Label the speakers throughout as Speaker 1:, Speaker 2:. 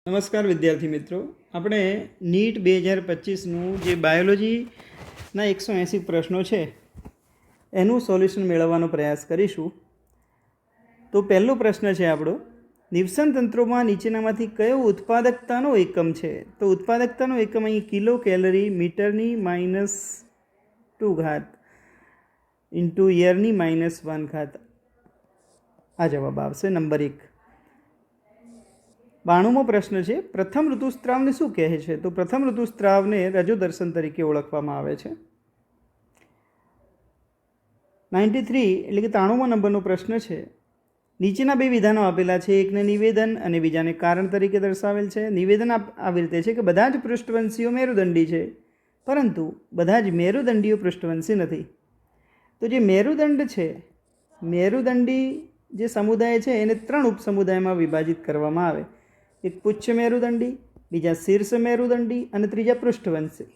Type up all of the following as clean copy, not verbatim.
Speaker 1: નમસ્કાર વિદ્યાર્થી મિત્રો, આપણે નીટ 2025નું જે બાયોલોજીના 180 પ્રશ્નો છે એનું સોલ્યુશન મેળવવાનો પ્રયાસ કરીશું. તો પહેલો પ્રશ્ન છે આપણો, નિવસન તંત્રોમાં નીચેનામાંથી કયો ઉત્પાદકતાનો એકમ છે? તો ઉત્પાદકતાનો એકમ અહીં કિલો કેલરી મીટરની -2 ઇન્ટુ યરની -1. આ જવાબ આવશે નંબર 1. 92મો પ્રશ્ન છે, પ્રથમ ઋતુસ્ત્રાવને શું કહે છે? તો પ્રથમ ઋતુસ્ત્રાવને રજોદર્શન તરીકે ઓળખવામાં આવે છે. 93 એટલે કે 93મા નંબરનો પ્રશ્ન છે, નીચેના બે વિધાનો આપેલા છે, એકને નિવેદન અને બીજાને કારણ તરીકે દર્શાવેલ છે. નિવેદન આવી રીતે છે કે બધા જ પૃષ્ઠવંશીઓ મેરુદંડી છે, પરંતુ બધા જ મેરુદંડીઓ પૃષ્ઠવંશી નથી. તો જે મેરુદંડ છે, મેરુદંડી જે સમુદાય છે એને 3 ઉપસમુદાયમાં વિભાજિત કરવામાં આવે. એક પુચ્છ મેરુદંડી, બીજા શીર્ષ મેરુદંડી અને ત્રીજા પૃષ્ઠવંશી.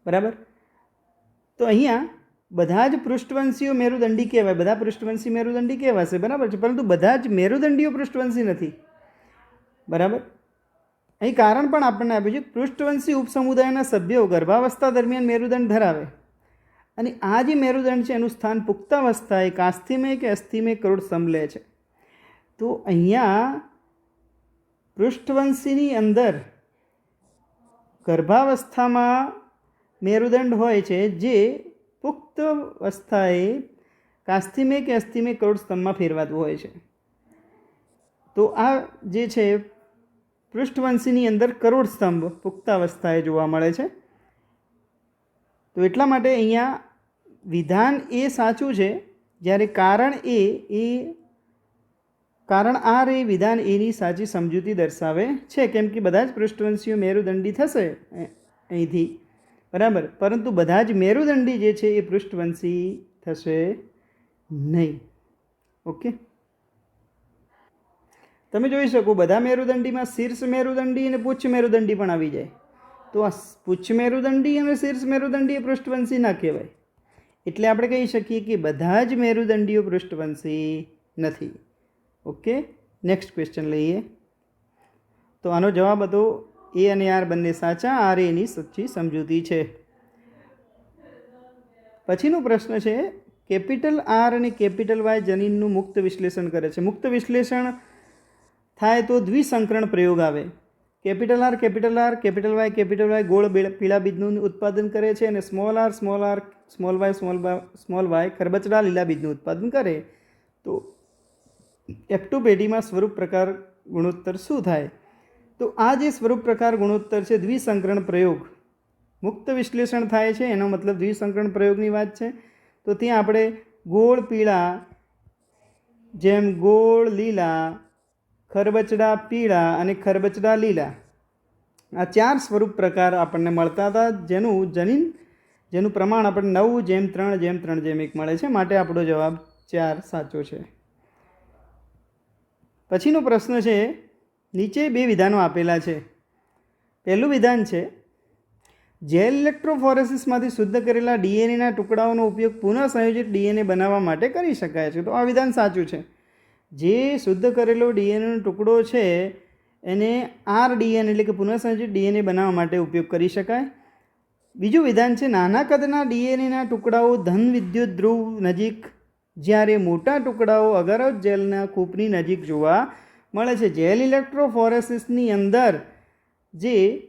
Speaker 1: બરાબર. તો અહીંયા બધા જ પૃષ્ઠવંશીઓ મેરુદંડી કહેવાય, બધા પૃષ્ઠવંશી મેરુદંડી કહેવાશે, બરાબર છે, પરંતુ બધા જ મેરુદંડીઓ પૃષ્ઠવંશી નથી. બરાબર. અહીં કારણ પણ આપણને આપ્યું છે, પૃષ્ઠવંશી ઉપસમુદાયના સભ્યો ગર્ભાવસ્થા દરમિયાન મેરુદંડ ધરાવે અને આ જે મેરુદંડ છે એનું સ્થાન પુખ્તાવસ્થાએ કાસ્થિમય કે અસ્થિમય કરોડ સ્તંભ લે છે. તો અહીંયા પૃષ્ઠવંશીની અંદર ગર્ભાવસ્થામાં મેરુદંડ હોય છે, જે પુખ્ત અવસ્થાએ કાસ્થિમય કે અસ્થિમય કરોડ સ્તંભમાં ફેરવાતું હોય છે. તો આ જે છે પૃષ્ઠવંશીની અંદર કરોડ સ્તંભ પુખ્તાવસ્થાએ જોવા મળે છે. તો એટલા માટે અહીંયા વિધાન એ સાચું છે, જ્યારે કારણ આર એ વિધાન એની સાચી સમજૂતી દર્શાવે છે, કેમ કે બધા જ પૃષ્ઠવંશીઓ મેરુદંડી થશે અહીંથી, બરાબર, પરંતુ બધા જ મેરુદંડી જે છે એ પૃષ્ઠવંશી થશે નહીં. ઓકે, તમે જોઈ શકો બધા મેરુદંડીમાં શીર્ષ મેરુદંડી અને પુચ્છ મેરુદંડી પણ આવી જાય. તો આ પુચ્છ મેરુદંડી અને શીર્ષ મેરુદંડી એ પૃષ્ઠવંશી ના કહેવાય. એટલે આપણે કહી શકીએ કે બધા જ મેરુદંડીઓ પૃષ્ઠવંશી નથી. ઓકે, નેક્સ્ટ ક્વેશ્ચન લઈએ. તો આનો જવાબ હતો એ અને આર બંને સાચા, આર એની સાચી સમજૂતી છે. પછીનો પ્રશ્ન છે, કેપિટલ આર અને કેપિટલ વાય જનીનનું મુક્ત વિશ્લેષણ કરે છે. મુક્ત વિશ્લેષણ થાય તો દ્વિસંકરણ પ્રયોગ આવે. કેપિટલ આર કેપિટલ વાય ગોળ પીળા બીજનું ઉત્પાદન કરે છે અને સ્મોલ આર સ્મોલ વાય ખરબચડા લીલા બીજનું ઉત્પાદન કરે. તો F2 પેઢીમાં સ્વરૂપ પ્રકાર ગુણોત્તર શું થાય? તો આ જે સ્વરૂપ પ્રકાર ગુણોત્તર છે, દ્વિસંકરણ પ્રયોગ, મુક્ત વિશ્લેષણ થાય છે એનો મતલબ દ્વિસંકરણ પ્રયોગની વાત છે. તો ત્યાં આપણે ગોળ પીળા જેમ ગોળ લીલા, ખરબચડા પીળા અને ખરબચડા લીલા, આ 4 સ્વરૂપ પ્રકાર આપણને મળતા હતા, જેનું પ્રમાણ આપણને 9:3:3:1 મળે છે. માટે આપણો જવાબ 4 સાચો છે. પછીનો પ્રશ્ન છે, નીચે બે વિધાનો આપેલા છે. પહેલું વિધાન છે, જેલ ઇલેક્ટ્રોફોરેસિસમાંથી શુદ્ધ કરેલા ડીએનએના ટુકડાઓનો ઉપયોગ પુનઃસંયોજિત ડીએનએ બનાવવા માટે કરી શકાય છે. તો આ વિધાન સાચું છે. જે શુદ્ધ કરેલો ડીએનએનો ટુકડો છે એને આરડીએન એટલે કે પુનઃસંયોજિત ડીએનએ બનાવવા માટે ઉપયોગ કરી શકાય. બીજું વિધાન છે, નાના કદના ડીએનએના ટુકડાઓ ધન વિદ્યુત ધ્રુવ નજીક, જ્યારે મોટા ટુકડાઓ અગારોજ જેલના કૂપની નજીક જોવા મળે છે. જેલ ઇલેક્ટ્રોફોરેસિસની અંદર જ્યાં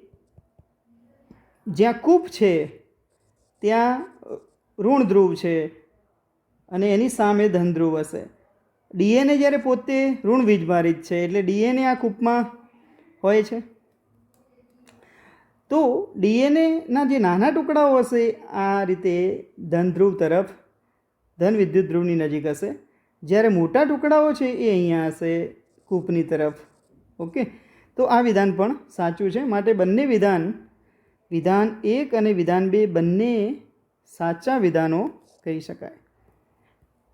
Speaker 1: કૂપ છે ત્યાં ઋણ ધ્રુવ છે અને એની સામે ધન ધ્રુવ હશે. ડીએનએ જ્યારે પોતે ઋણ વીજભારિત છે, એટલે ડીએનએ આ કૂપમાં હોય છે. તો ડીએનએના જે નાના ટુકડાઓ હશે આ રીતે ધન ધ્રુવ તરફ, ધન વિદ્યુત ધ્રુવની નજીક હશે, જ્યારે મોટા ટુકડાઓ છે એ અહીંયા હશે કૂપની તરફ. ઓકે, તો આ વિધાન પણ સાચું છે. માટે બંને વિધાન 1 અને વિધાન 2 બંને સાચા વિધાનો કહી શકાય.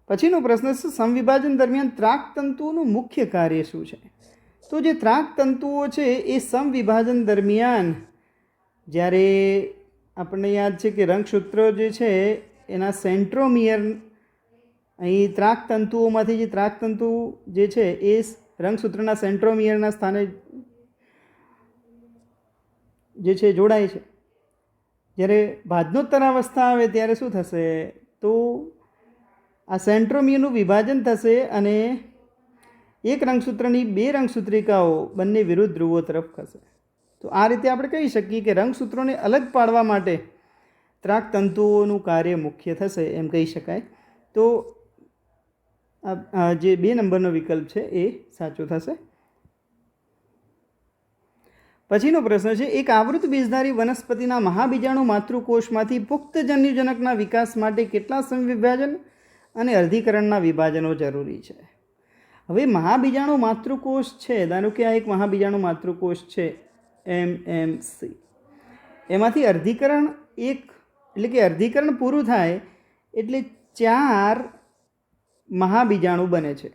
Speaker 1: પછીનો પ્રશ્ન છે, સમવિભાજન દરમિયાન ત્રાકતંતુઓનું મુખ્ય કાર્ય શું છે? તો જે ત્રાકતંતુઓ છે એ સમવિભાજન દરમિયાન, જ્યારે આપણને યાદ છે કે રંગસૂત્રો જે છે એના સેન્ટ્રોમિયર, અહીં ત્રાકતંતુઓમાંથી જે ત્રાકતંતુ જે છે એ રંગસૂત્રના સેન્ટ્રોમિયરના સ્થાને જે છે જોડાય છે. જ્યારે ભાજનોત્તરાવસ્થા આવે ત્યારે શું થશે તો આ સેન્ટ્રોમિયરનું વિભાજન થશે અને એક રંગસૂત્રની બે રંગસૂત્રિકાઓ બંને વિરુદ્ધ ધ્રુવો તરફ ખસે. તો આ રીતે આપણે કહી શકીએ કે રંગસૂત્રોને અલગ પાડવા માટે ત્રાક તંતુઓનું કાર્ય મુખ્ય થશે એમ કહી શકાય. તો જે 2 નંબરનો વિકલ્પ છે એ સાચો થશે. પછીનો પ્રશ્ન છે, એક આવૃત બીજધારી વનસ્પતિના મહાબીજાણુ માતૃકોષમાંથી પુખ્ત જન્યુજનકના વિકાસ માટે કેટલા સમવિભાજન અને અર્ધીકરણના વિભાજનો જરૂરી છે? હવે મહાબીજાણુ માતૃકોષ છે, ધારો કે આ એક મહાબીજાણુ માતૃકોષ છે MMC, એમાંથી અર્ધીકરણ એટલે કે અર્ધીકરણ પૂરું થાય એટલે 4 મહાબીજાણુ બને છે.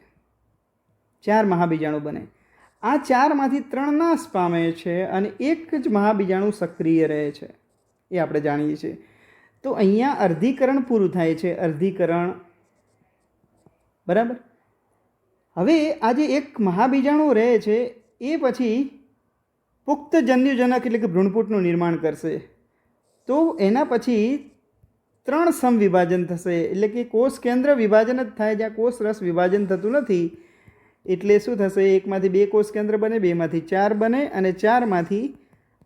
Speaker 1: 4 મહાબીજાણુ બને. આ 4માંથી 3 નાશ પામે છે અને એક જ મહાબીજાણુ સક્રિય રહે છે, એ આપણે જાણીએ છીએ. તો અહીંયા અર્ધીકરણ પૂરું થાય છે, અર્ધીકરણ, બરાબર. હવે આ જે એક મહાબીજાણુ રહે છે એ પછી પુખ્ત જન્યુજનક એટલે કે ભ્રૂણપૂટનું નિર્માણ કરશે. તો એના પછી 3 સમવિભાજન થશે, એટલે કે કોષ કેન્દ્ર વિભાજન જ થાય, જ્યાં કોષ રસ વિભાજન થતું નથી. એટલે શું થશે, 1માંથી 2 કોષ કેન્દ્ર બને, 2માંથી 4 બને અને 4માંથી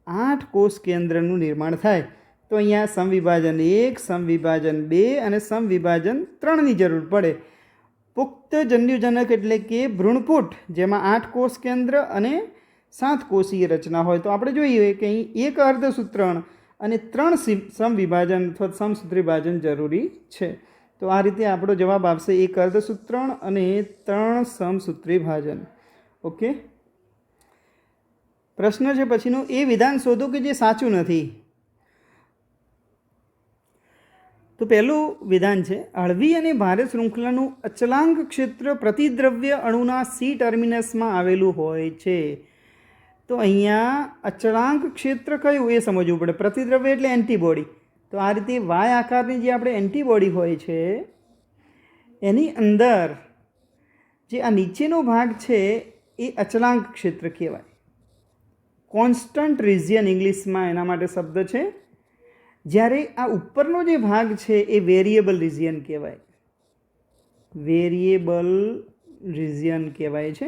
Speaker 1: 8 કોષ કેન્દ્રનું નિર્માણ થાય. તો અહીંયા સમવિભાજન 1, સમવિભાજન 2 અને સમવિભાજન 3ની જરૂર પડે. પુખ્ત જન્યુજનક એટલે કે ભ્રૂણપૂટ, જેમાં 8 કોષ કેન્દ્ર અને 7 કોષીય રચના હોય. તો આપણે જોઈએ કે અહીં 1 અર્ધસૂત્રણ અને 3 સમવિભાજન અથવા સમસૂત્રી વિભાજન જરૂરી છે. તો આ રીતે આપણો જવાબ આવશે 1 અર્ધસૂત્રણ અને 3 સમસૂત્રી વિભાજન. ઓકે. પ્રશ્ન છે પછીનો, એ વિધાન શોધો કે જે સાચું નથી. તો પહેલું વિધાન છે, હળવી અને ભારે શૃંખલાનું અચલાંક ક્ષેત્ર પ્રતિદ્રવ્ય અણુના C ટર્મિનસમાં આવેલું હોય છે. તો અહીંયા અચળાંક ક્ષેત્ર કયું એ સમજવું પડે. પ્રતિદ્રવ્ય એટલે એન્ટીબોડી. તો આ રીતે વાય આકારની જે આપણે એન્ટીબોડી હોય છે એની અંદર જે આ નીચેનો ભાગ છે એ અચળાંક ક્ષેત્ર કહેવાય. કોન્સ્ટન્ટ રિજિયન ઇંગ્લિશમાં એના માટે શબ્દ છે. જ્યારે આ ઉપરનો જે ભાગ છે એ વેરિયેબલ રિજિયન કહેવાય. વેરિયેબલ રિજિયન કહેવાય છે,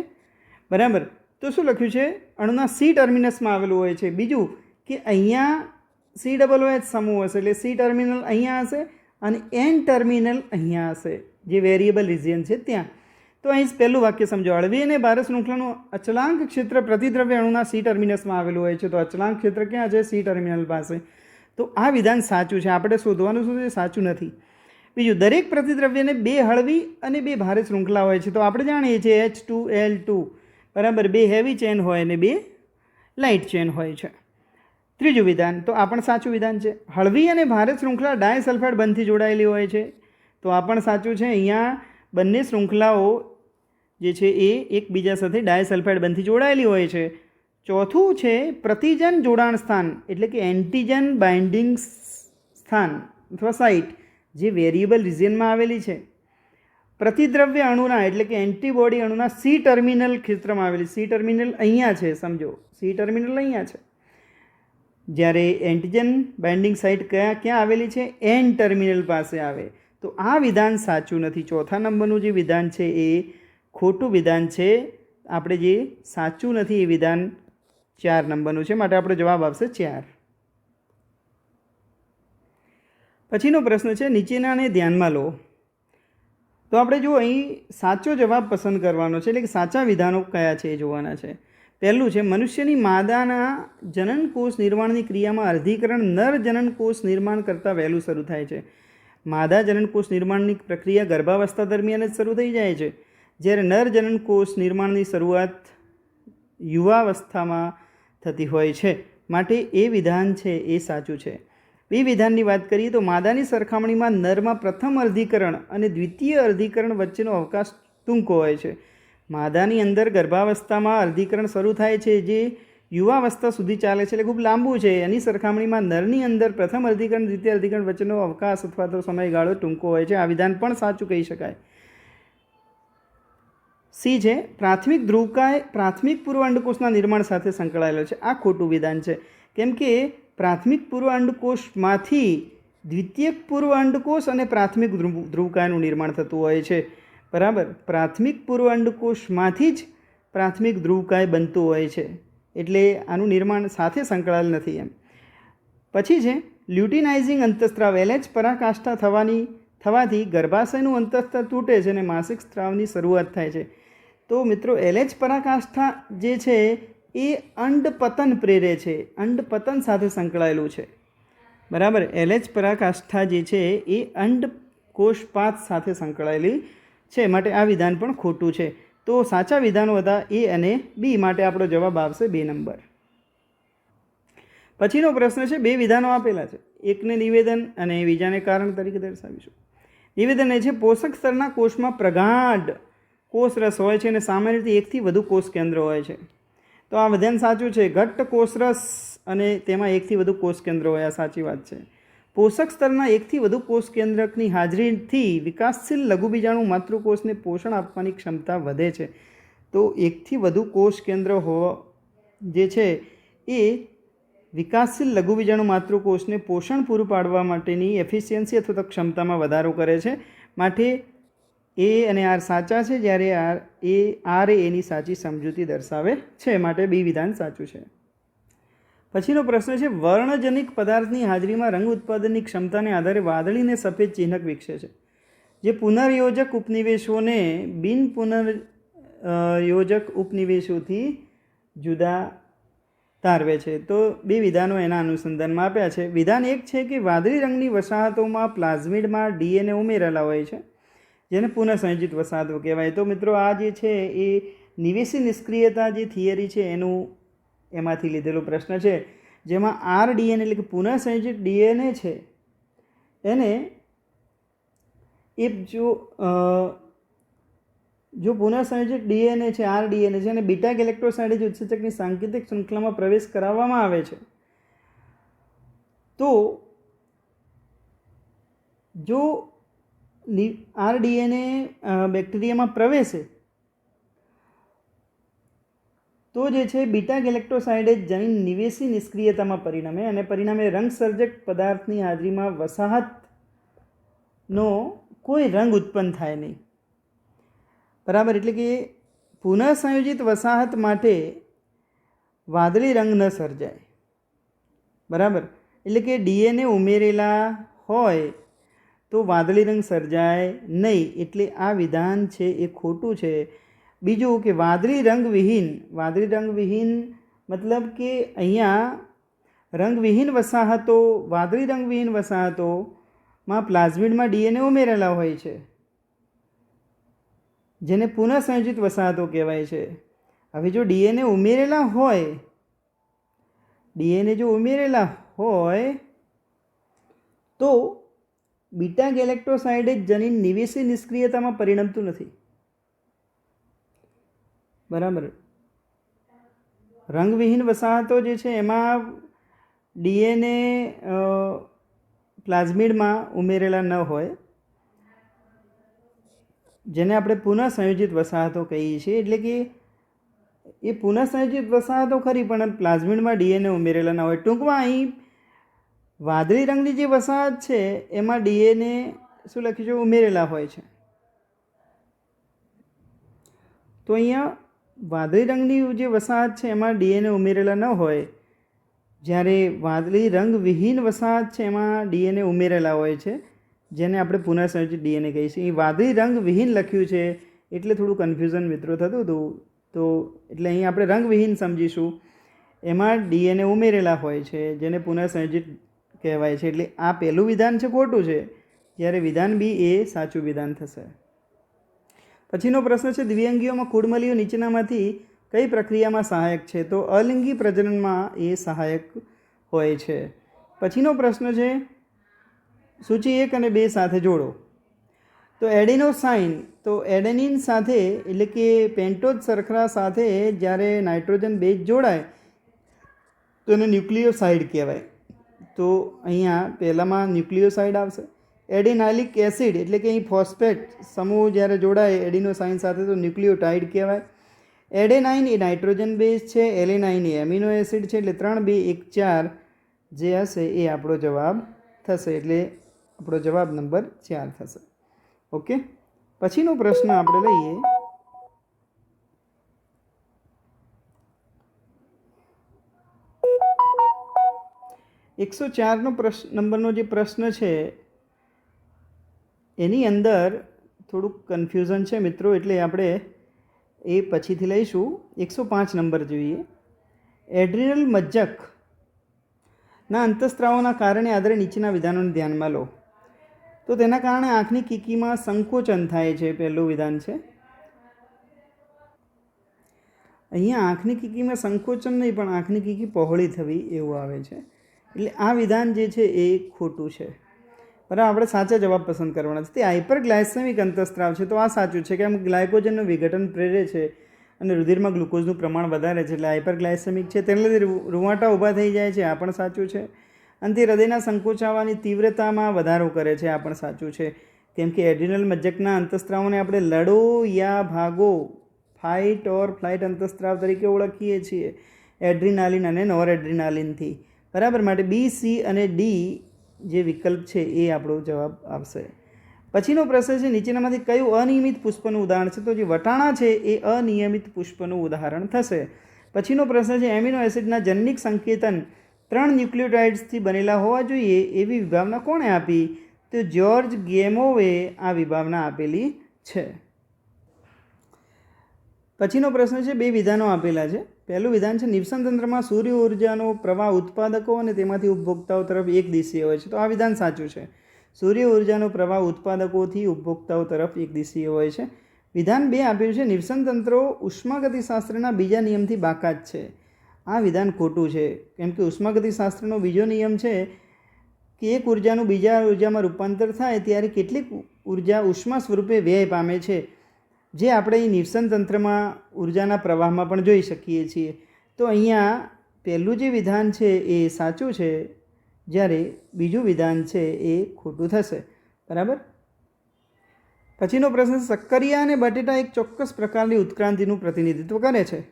Speaker 1: બરાબર. તો શું લખ્યું છે, અણુના C ટર્મિનસમાં આવેલું હોય છે. બીજું કે અહીંયા COOH સમૂહ હશે એટલે C ટર્મિનલ અહીંયા હશે અને N ટર્મિનલ અહીંયા હશે, જે વેરિયેબલ રિજિયન છે ત્યાં. તો અહીં પહેલું વાક્ય સમજો, હળવી અને ભારે શૃંખલાનું અચલાંક ક્ષેત્ર પ્રતિદ્રવ્ય અણુના C ટર્મિનસમાં આવેલું હોય છે. તો અચલાંક ક્ષેત્ર ક્યાં છે? C ટર્મિનલ પાસે. તો આ વિધાન સાચું છે. આપણે શોધવાનું શું છે? સાચું નથી. બીજું, દરેક પ્રતિદ્રવ્યને 2 હળવી અને 2 ભારે શૃંખલા હોય છે. તો આપણે જાણીએ છીએ H2L2, બરાબર, 2 હેવી ચેન હોય અને 2 લાઇટ ચેન હોય છે. ત્રીજું વિધાન, તો આ પણ સાચું વિધાન છે. હળવી અને ભારે શૃંખલા ડાયસલ્ફાઇડ બંધથી જોડાયેલી હોય છે. તો આ પણ સાચું છે. અહીંયા બંને શૃંખલાઓ જે છે એ એકબીજા સાથે ડાયસલ્ફાઇડ બંધથી જોડાયેલી હોય છે. ચોથું છે પ્રતિજન જોડાણ સ્થાન એટલે કે એન્ટીજન બાઇન્ડિંગ સ્થાન અથવા સાઇટ, જે વેરિયેબલ રિજિયનમાં આવેલી છે. પ્રતિદ્રવ્ય અણુના એટલે કે એન્ટીબોડી અણુના C ટર્મિનલ ક્ષેત્રમાં આવેલી. C ટર્મિનલ અહીંયા છે, સમજો, C ટર્મિનલ અહીંયા છે. જ્યારે એન્ટીજન બાઇન્ડિંગ સાઇટ ક્યાં આવેલી છે? N ટર્મિનલ પાસે આવે. તો આ વિધાન સાચું નથી. ચોથા નંબરનું જે વિધાન છે એ ખોટું વિધાન છે. આપણે જે સાચું નથી એ વિધાન 4 નંબરનું છે, માટે આપણો જવાબ આવશે 4. પછીનો પ્રશ્ન છે, નીચેનાને ધ્યાનમાં લો. તો આપણે જો અહીં સાચો જવાબ પસંદ કરવાનો છે, એટલે કે સાચા વિધાનો કયા છે એ જોવાના છે. પહેલું છે, મનુષ્યની માદાના જનનકોષ નિર્માણની ક્રિયામાં અર્ધીકરણ નર જનનકોષ નિર્માણ કરતાં વહેલું શરૂ થાય છે. માદા જનનકોષ નિર્માણની પ્રક્રિયા ગર્ભાવસ્થા દરમિયાન જ શરૂ થઈ જાય છે, જ્યારે નર જનનકોષ નિર્માણની શરૂઆત યુવાવસ્થામાં થતી હોય છે. માટે એ વિધાન છે એ સાચું છે. બી વિધાનની વાત કરીએ તો માદાની સરખામણીમાં નરમાં પ્રથમ અર્ધીકરણ અને દ્વિતીય અર્ધીકરણ વચ્ચેનો અવકાશ ટૂંકો હોય છે. માદાની અંદર ગર્ભાવસ્થામાં અર્ધીકરણ શરૂ થાય છે, જે યુવાવસ્થા સુધી ચાલે છે, એટલે ખૂબ લાંબુ છે. એની સરખામણીમાં નરની અંદર પ્રથમ અર્ધીકરણ દ્વિતીય અર્ધીકરણ વચ્ચેનો અવકાશ અથવા તો સમયગાળો ટૂંકો હોય છે. આ વિધાન પણ સાચું કહી શકાય. સી છે, પ્રાથમિક ધ્રુવકાય પ્રાથમિક પૂર્વ અંડકોષના નિર્માણ સાથે સંકળાયેલો છે. આ ખોટું વિધાન છે. કેમ કે પ્રાથમિક પૂર્વ અંડકોષમાંથી દ્વિતીયક પૂર્વ અંડકોષ અને પ્રાથમિક ધ્રુવકાયનું નિર્માણ થતું હોય છે. બરાબર, પ્રાથમિક પૂર્વ અંડકોષમાંથી જ પ્રાથમિક ધ્રુવકાય બનતું હોય છે, એટલે આનું નિર્માણ સાથે સંકળાયેલ નથી એમ. પછી છે લ્યુટિનાઇઝિંગ અંતઃસ્ત્રાવ. LH પરાકાષ્ઠા થવાથી ગર્ભાશયનું અંતઃસ્ત્ર તૂટે છે અને માસિક સ્ત્રાવની શરૂઆત થાય છે. તો મિત્રો LH પરાકાષ્ઠા જે છે એ અંડપતન પ્રેરે છે, અંડપતન સાથે સંકળાયેલું છે. બરાબર, LH પરાકાષ્ઠા જે છે એ અંડકોષપાત સાથે સંકળાયેલી છે, માટે આ વિધાન પણ ખોટું છે. તો સાચા વિધાનો હતા A અને B, માટે આપણો જવાબ આવશે 2 નંબર. પછીનો પ્રશ્ન છે, 2 વિધાનો આપેલા છે, એકને નિવેદન અને બીજાને કારણ તરીકે દર્શાવીશું. નિવેદન એ છે પોષક સ્તરના કોષમાં પ્રગાઢ કોષરસ હોય છે અને સામાન્ય રીતે એકથી વધુ કોષ કેન્દ્ર હોય છે. તો આ વિધાન સાચું છે. ઘટ્ટ કોષરસ અને તેમાં એકથી વધુ કોષ કેન્દ્ર હોય, આ સાચી વાત છે. પોષક સ્તરના એકથી વધુ કોષ કેન્દ્રકની હાજરીથી વિકાસશીલ લઘુબીજાણુ માતૃકોષને પોષણ આપવાની ક્ષમતા વધે છે. તો એકથી વધુ કોષ કેન્દ્ર જે છે એ વિકાસશીલ લઘુબીજાણુ માતૃકોષને પોષણ પૂરું પાડવા માટેની એફિશિયન્સી અથવા તો ક્ષમતામાં વધારો કરે છે. માટે A અને R સાચા છે, જ્યારે R એની સાચી સમજૂતી દર્શાવે છે, માટે B વિધાન સાચું છે. પછીનો પ્રશ્ન છે, વર્ણજનિક પદાર્થની હાજરીમાં રંગ ઉત્પાદનની ક્ષમતાને આધારે વાદળી અને સફેદ ચિહ્નક વિકસે છે, જે પુનર્યોજક ઉપનિવેશોને બિન પુનર્યોજક ઉપનિવેશોથી જુદા તારવે છે. તો 2 વિધાનો એના અનુસંધાનમાં આપ્યા છે. વિધાન 1 છે કે વાદળી રંગની વસાહતોમાં પ્લાઝમિડમાં DNA ઉમેરેલા હોય છે, જેને પુનઃસંયોજિત વસાહતો કહેવાય. તો મિત્રો આ જે છે એ નિવેશી નિષ્ક્રિયતા જે થિયરી છે એમાંથી લીધેલો પ્રશ્ન છે, જેમાં RDNA એટલે કે પુનઃસંયોજિત DNA છે એને એ જો પુનઃસંયોજિત DNA છે, RDNA છે, અને બીટા ગેલેક્ટ્રોસાઇડેજ ઉત્સેચકની સાંકેતિક શૃંખલામાં પ્રવેશ કરાવવામાં આવે છે, તો જો RDNA બેક્ટેરિયામાં પ્રવેશે તો જે છે બીટા ગેલેક્ટ્રોસાઇડેજ જનીન નિવેશી નિષ્ક્રિયતામાં પરિણમે અને પરિણામે રંગસર્જક પદાર્થની હાજરીમાં વસાહતનો કોઈ રંગ ઉત્પન્ન થાય નહીં. બરાબર, એટલે કે પુનઃસંયોજિત વસાહત માટે વાદળી રંગ ન સર્જાય. બરાબર, એટલે કે DNA ઉમેરેલા હોય તો વાદળી રંગ સર્જાય નહીં, એટલે આ વિધાન છે એ ખોટું છે. બીજું કે વાદળી રંગવિહીન મતલબ કે અહીંયા વાદળી રંગવિહીન વસાહતોમાં પ્લાઝમિડમાં DNA ઉમેરેલા હોય છે, જેને પુનઃસંયોજિત વસાહતો કહેવાય છે. હવે જો DNA ઉમેરેલા હોય તો બીટા ગેલેક્ટ્રોસાઇડેજ જનીન નિવેશી નિષ્ક્રિયતામાં પરિણમતું નથી. બરાબર, રંગવિહીન વસાહતો જે છે એમાં DNA પ્લાઝમિડમાં ઉમેરેલા ન હોય, જેને આપણે પુનઃસંયોજિત વસાહતો કહીએ છીએ. એટલે કે એ પુનઃસંયોજિત વસાહતો ખરી, પણ પ્લાઝમિડમાં DNA ઉમેરેલા ન હોય. ટૂંકમાં અહીં વાદળી રંગની જે વસાહત છે એમાં DNA શું લખ્યું છે, ઉમેરેલા હોય છે. તો અહીંયા વાદળી રંગની જે વસાહત છે એમાં DNA ઉમેરેલા ન હોય, જ્યારે વાદળી રંગવિહીન વસાહત છે એમાં DNA ઉમેરેલા હોય છે, જેને આપણે પુનઃસંયોજિત DNA કહીએ છીએ. વાદળી રંગવિહીન લખ્યું છે એટલે થોડું કન્ફ્યુઝન મિત્રો થતું હતું. તો એટલે અહીં આપણે રંગવિહીન સમજીશું, એમાં DNA ઉમેરેલા હોય છે, જેને પુનઃસંયોજિત કહેવાય છે. એટલે આ પહેલું વિધાન છે ખોટું છે, જ્યારે વિધાન B એ સાચું વિધાન થશે. પછીનો પ્રશ્ન છે, દ્વિઅંગીઓમાં કુડમલીઓ નીચેનામાંથી કઈ પ્રક્રિયામાં સહાયક છે? તો અલિંગી પ્રજનનમાં એ સહાયક હોય છે. પછીનો પ્રશ્ન છે, સૂચિ 1 અને 2 સાથે જોડો. તો એડેનોસાઇન, તો એડેનિન સાથે એટલે કે પેન્ટોઝ શર્કરા સાથે જ્યારે નાઇટ્રોજન બેઝ જોડાય તો એને ન્યુક્લિયોસાઇડ કહેવાય. તો અહીંયા પહેલામાં ન્યુક્લિયોસાઇડ આવશે. એડિનાઇલિક એસિડ એટલે કે અહીં ફોસ્ફેટ સમૂહ જ્યારે જોડાય એડિનોસાઇન સાથે તો ન્યુક્લિયોટાઇડ કહેવાય. એડેનાઇન એ નાઇટ્રોજન બેઝ છે, એલેનાઇન એ એમિનો એસિડ છે, એટલે 3, 2, 1, 4 જે હશે એ આપણો જવાબ થશે. એટલે આપણો જવાબ નંબર 4 થશે. ઓકે, પછીનો પ્રશ્ન આપણે લઈએ. એકસો 4 નંબરનો જે પ્રશ્ન છે એની અંદર થોડુંક કન્ફ્યુઝન છે મિત્રો, એટલે આપણે એ પછીથી લઈશું. 105 નંબર જોઈએ. એડ્રિનલ મજ્જકના અંતઃસ્ત્રાવોના કારણે આધારે નીચેના વિધાનોને ધ્યાનમાં લો. તો તેના કારણે આંખની કીકીમાં સંકોચન થાય છે. પહેલું વિધાન છે. અહીંયા આંખની કીકીમાં સંકોચન નહીં પણ આંખની કીકી પહોળી થવી એવું આવે છે. એટલે આ વિધાન જે છે એ ખોટું છે. બરાબર, આપણે સાચા જવાબ પસંદ કરવાના છે. તે હાઇપરગ્લાયસેમિક અંતઃસ્ત્રાવ છે તો આ સાચું છે, કેમ ગ્લાયકોજનનું વિઘટન પ્રેરે છે અને રુધિરમાં ગ્લુકોઝનું પ્રમાણ વધારે છે, એટલે હાઇપરગ્લાયસેમિક છે. તેને લીધે રૂંવાટા ઊભા થઈ જાય છે, આ પણ સાચું છે. અને તે હૃદયના સંકોચાવાની તીવ્રતામાં વધારો કરે છે, આ પણ સાચું છે. કેમ કે એડ્રિનલ મજ્જકના અંતઃસ્ત્રાવોને આપણે લડો યા ભાગો, ફાઇટ ઓર ફ્લાઇટ અંતઃસ્ત્રાવ તરીકે ઓળખીએ છીએ, એડ્રિનાલિન અને નોર એડ્રિનાલિનથી. બરાબર, માટે બી, સી અને ડી જે વિકલ્પ છે એ આપણો જવાબ આવશે. પછીનો પ્રશ્ન છે, નીચેનામાંથી કયું અનિયમિત પુષ્પનું ઉદાહરણ છે? તો જે વટાણા છે એ અનિયમિત પુષ્પનું ઉદાહરણ થશે. પછીનો પ્રશ્ન છે, એમિનો એસિડના જનનિક સંકેતન 3 ન્યુક્લિયોટાઇડ્સથી બનેલા હોવા જોઈએ એવી વિભાવના કોણે આપી? તો જ્યોર્જ ગેમોવે આ વિભાવના આપેલી છે. પછીનો પ્રશ્ન છે, 2 વિધાનો આપેલા છે. પહેલું વિધાન છે, નિવસન તંત્રમાં સૂર્ય ઉર્જાનો પ્રવાહ ઉત્પાદકો અને તેમાંથી ઉપભોક્તાઓ તરફ એક દિશીય હોય છે. તો આ વિધાન સાચું છે. સૂર્ય ઉર્જાનો પ્રવાહ ઉત્પાદકોથી ઉપભોક્તાઓ તરફ એક દિશીય હોય છે. વિધાન 2 આપ્યું છે, નિવસન તંત્રો ઉષ્માગતિશાસ્ત્રના બીજા નિયમથી બાકાત છે. આ વિધાન ખોટું છે, કેમ કે ઉષ્માગતિશાસ્ત્રનો બીજો નિયમ છે કે એક ઉર્જાનું બીજા ઉર્જામાં રૂપાંતર થાય ત્યારે કેટલીક ઉર્જા ઉષ્મા સ્વરૂપે વ્યય પામે છે, જે આપણે એ નિવસન તંત્રમાં ઉર્જાના પ્રવાહમાં પણ જોઈ શકીએ છીએ. તો અહીંયા પહેલું જે વિધાન છે એ સાચું છે, જ્યારે બીજું વિધાન છે એ ખોટું થશે. બરાબર. પછીનો પ્રશ્ન, શક્કરિયા અને બટેટા એક ચોક્કસ પ્રકારની ઉત્ક્રાંતિનું પ્રતિનિધિત્વ કરે છે.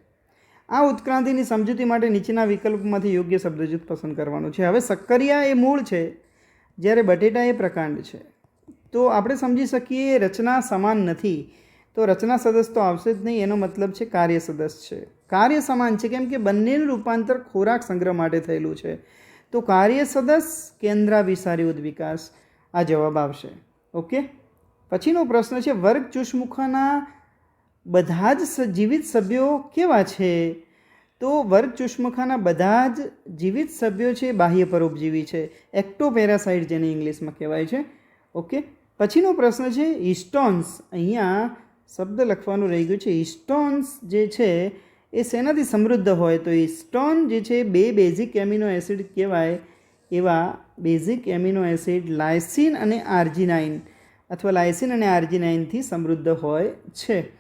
Speaker 1: આ ઉત્ક્રાંતિની સમજૂતી માટે નીચેના વિકલ્પોમાંથી યોગ્ય શબ્દજૂથ પસંદ કરવાનું છે. હવે શક્કરિયા એ મૂળ છે, જ્યારે બટેટા એ પ્રકાંડ છે. તો આપણે સમજી શકીએ રચના સમાન નથી, તો રચના સદસ્ય તો આવશે જ નહીં. એનો મતલબ છે કાર્ય સદસ્ય છે. કાર્ય સમાન છે, કેમ કે બંનેનું રૂપાંતર ખોરાક સંગ્રહ માટે થયેલું છે. તો કાર્ય સદસ્ય કેન્દ્રાભિસારી ઉદ્વિકાસ આ જવાબ આવશે. ઓકે, પછીનો પ્રશ્ન છે, વર્ગ ચુષ્મુખાના બધા જ જીવિત સભ્યો કેવા છે? તો વર્ગ ચુષ્મુખાના બધા જ જીવિત સભ્યો છે બાહ્ય પરોપજીવી છે, એક્ટોપેરાસાઇટ જેને ઇંગ્લિશમાં કહેવાય છે. ઓકે, પછીનો પ્રશ્ન છે, હિસ્ટોન્સ. અહીંયા શબ્દ લખવાનું રહી ગયું છે. હિસ્ટોન્સ જે છે એ શેનાથી સમૃદ્ધ હોય? તો હિસ્ટોન જે છે 2 બેઝિક એમિનો એસિડ કહેવાય એવા બેઝિક એમિનો એસિડ લાયસિન અને આર્જિનાઇન અથવા લાયસિન અને આર્જિનાઇનથી સમૃદ્ધ હોય છે.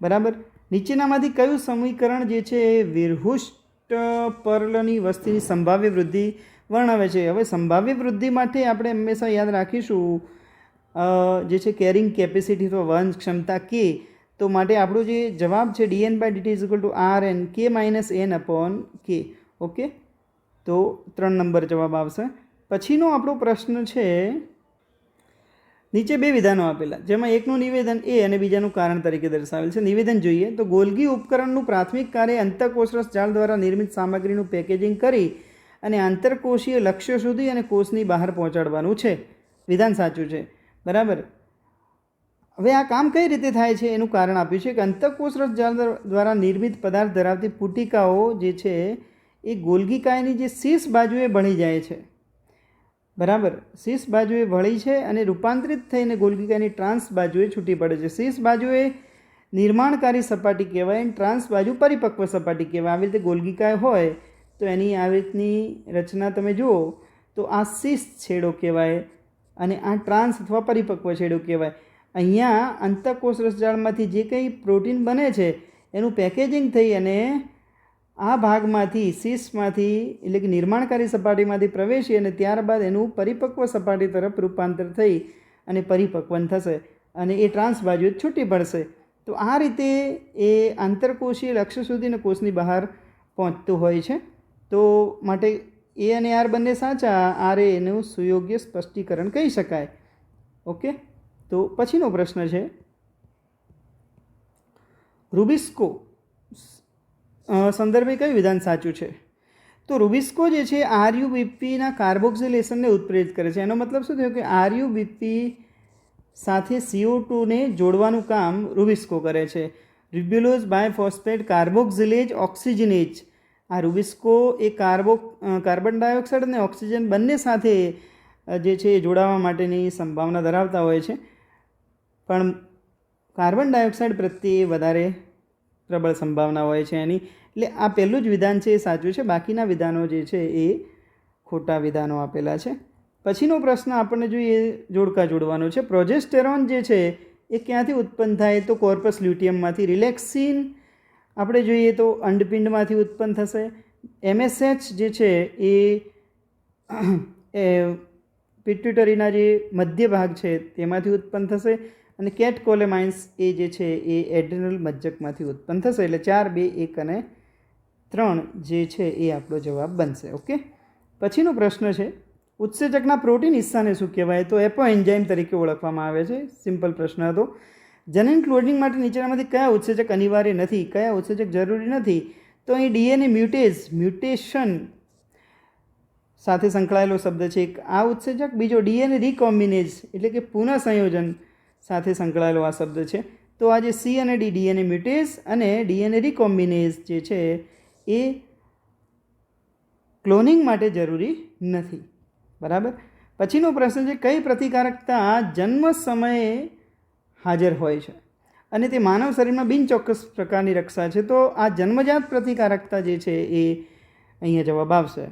Speaker 1: બરાબર. નીચેનામાંથી કયું સમીકરણ જે છે એ વિરહુષ્ટ પર્લની વસ્તીની સંભાવ્ય વૃદ્ધિ વર્ણવે છે? હવે સંભાવ્ય વૃદ્ધિ માટે આપણે હંમેશા યાદ રાખીશું જે છે કેરિંગ કેપેસિટી અથવા વહન ક્ષમતા કે. તો માટે આપણો જે જવાબ છે dN/dt = RN K-N/K. ઓકે, તો 3 નંબર જવાબ આવશે. પછીનો આપણો પ્રશ્ન છે, નીચે 2 વિધાનો આપેલા, જેમાં એકનું નિવેદન એ અને બીજાનું કારણ તરીકે દર્શાવેલ છે. નિવેદન જોઈએ તો, ગોલ્ગી ઉપકરણનું પ્રાથમિક કાર્ય અંતઃકોષરસ જાળ દ્વારા નિર્મિત સામગ્રીનું પેકેજિંગ કરી અને આંતરકોષીય લક્ષ્યો સુધી અને કોષની બહાર પહોંચાડવાનું છે. વિધાન સાચું છે. બરાબર. હવે આ કામ કઈ રીતે થાય છે એનું કારણ આપ્યું છે કે અંતઃકોષરસ જાળ દ્વારા નિર્મિત પદાર્થ ધરાવતી પુટિકાઓ જે છે એ ગોલ્ગીકાયની જે શીર્ષ બાજુએ ભળી જાય છે. બરાબર, શીર્ષ બાજુએ ભળી છે અને રૂપાંતરિત થઈને ગોલ્ગીકાયની ટ્રાન્સ બાજુએ છૂટી પડે છે. શીર્ષ બાજુએ નિર્માણકારી સપાટી કહેવાય અને ટ્રાન્સ બાજુ પરિપક્વ સપાટી કહેવાય. આવી રીતે ગોલ્ગીકાય હોય તો એની આવી રીતની રચના તમે જુઓ તો આ શીર્ષ છેડો કહેવાય અને આ ટ્રાન્સ અથવા પરિપક્વ છેડો કહેવાય. અહીંયા અંતઃકોષરસ જાળમાંથી જે કંઈ પ્રોટીન બને છે એનું પેકેજિંગ થઈ અને આ ભાગમાંથી શીર્ષમાંથી એટલે કે નિર્માણકારી સપાટીમાંથી પ્રવેશી અને ત્યારબાદ એનું પરિપક્વ સપાટી તરફ રૂપાંતર થઈ અને પરિપક્વન થશે અને એ ટ્રાન્સ બાજુએ છૂટી પડશે. તો આ રીતે એ આંતરકોષીય લક્ષ્ય સુધીને કોષની બહાર પહોંચતું હોય છે. તો માટે એ અને આર બંને સાચા, આર એનું સુયોગ્ય સ્પષ્ટીકરણ કહી શકાય. ઓકે, તો પછીનો પ્રશ્ન છે, રૂબિસ્કો સંદર્ભે કયું વિધાન સાચું છે? તો રૂબિસ્કો જે છે આરયુબીપીના કાર્બોક્સિલેશનને ઉત્પ્રેરિત કરે છે. એનો મતલબ શું થયો કે આરયુબીપી સાથે CO2ને જોડવાનું કામ રૂબિસ્કો કરે છે. Ribulose biphosphate કાર્બોક્સિલેજ ઓક્સિજનેજ. આ રૂબિસ્કો એ કાર્બન ડાયોક્સાઇડ અને ઓક્સિજન બંને સાથે જે છે એ જોડાવા માટેની સંભાવના ધરાવતા હોય છે, પણ કાર્બન ડાયોક્સાઇડ પ્રત્યે વધારે પ્રબળ સંભાવના હોય છે એની. એટલે આ પહેલું જ વિધાન છે એ સાચું છે, બાકીના વિધાનો જે છે એ ખોટા વિધાનો આપેલા છે. પછીનો પ્રશ્ન આપણને જોઈએ જોડકા જોડવાનો છે. પ્રોજેસ્ટેરોન જે છે એ ક્યાંથી ઉત્પન્ન થાય? તો કોર્પસ લ્યુટિયમમાંથી. રિલેક્સિન આપણે જોઈએ તો અંડપિંડમાંથી ઉત્પન્ન થશે. MSH જે છે એ પિટ્યુટરીના જે મધ્ય ભાગ છે તેમાંથી ઉત્પન્ન થશે. અને કેટકોલેમાઇન્સ એ જે છે એ એડ્રિનલ મજ્જકમાંથી ઉત્પન્ન થશે. એટલે 4, 2, 1 અને 3 જે છે એ આપણો જવાબ બનશે. ઓકે, પછીનો પ્રશ્ન છે, ઉત્સેચકના પ્રોટીન હિસ્સાને શું કહેવાય? તો એપો એન્ઝાઇમ તરીકે ઓળખવામાં આવે છે. સિમ્પલ પ્રશ્ન હતો. જનીન ક્લોનિંગ માટે નીચેનામાંથી કયા ઉત્સેચક અનિવાર્ય નથી, કયા ઉત્સેચક જરૂરી નથી? તો અહીં DNA મ્યુટેશન સાથે સંકળાયેલો શબ્દ છે એક આ ઉત્સેચક. બીજો DNA રિકોમ્બિનેઝ એટલે કે પુનઃ સંયોજન સાથે સંકળાયેલો આ શબ્દ છે. તો આ જે C અને D, DNA મ્યુટેઝ અને DNA રિકોમ્બિનેઝ જે છે એ ક્લોનિંગ માટે જરૂરી નથી. બરાબર. પછીનો પ્રશ્ન છે, કઈ પ્રતિકારકતા જન્મ સમયે હાજર હોય છે અને તે માનવ શરીરમાં બિનચોક્કસ પ્રકારની રક્ષા છે? તો આ જન્મજાત પ્રતિકારકતા જે છે એ અહીંયા જવાબ આવશે.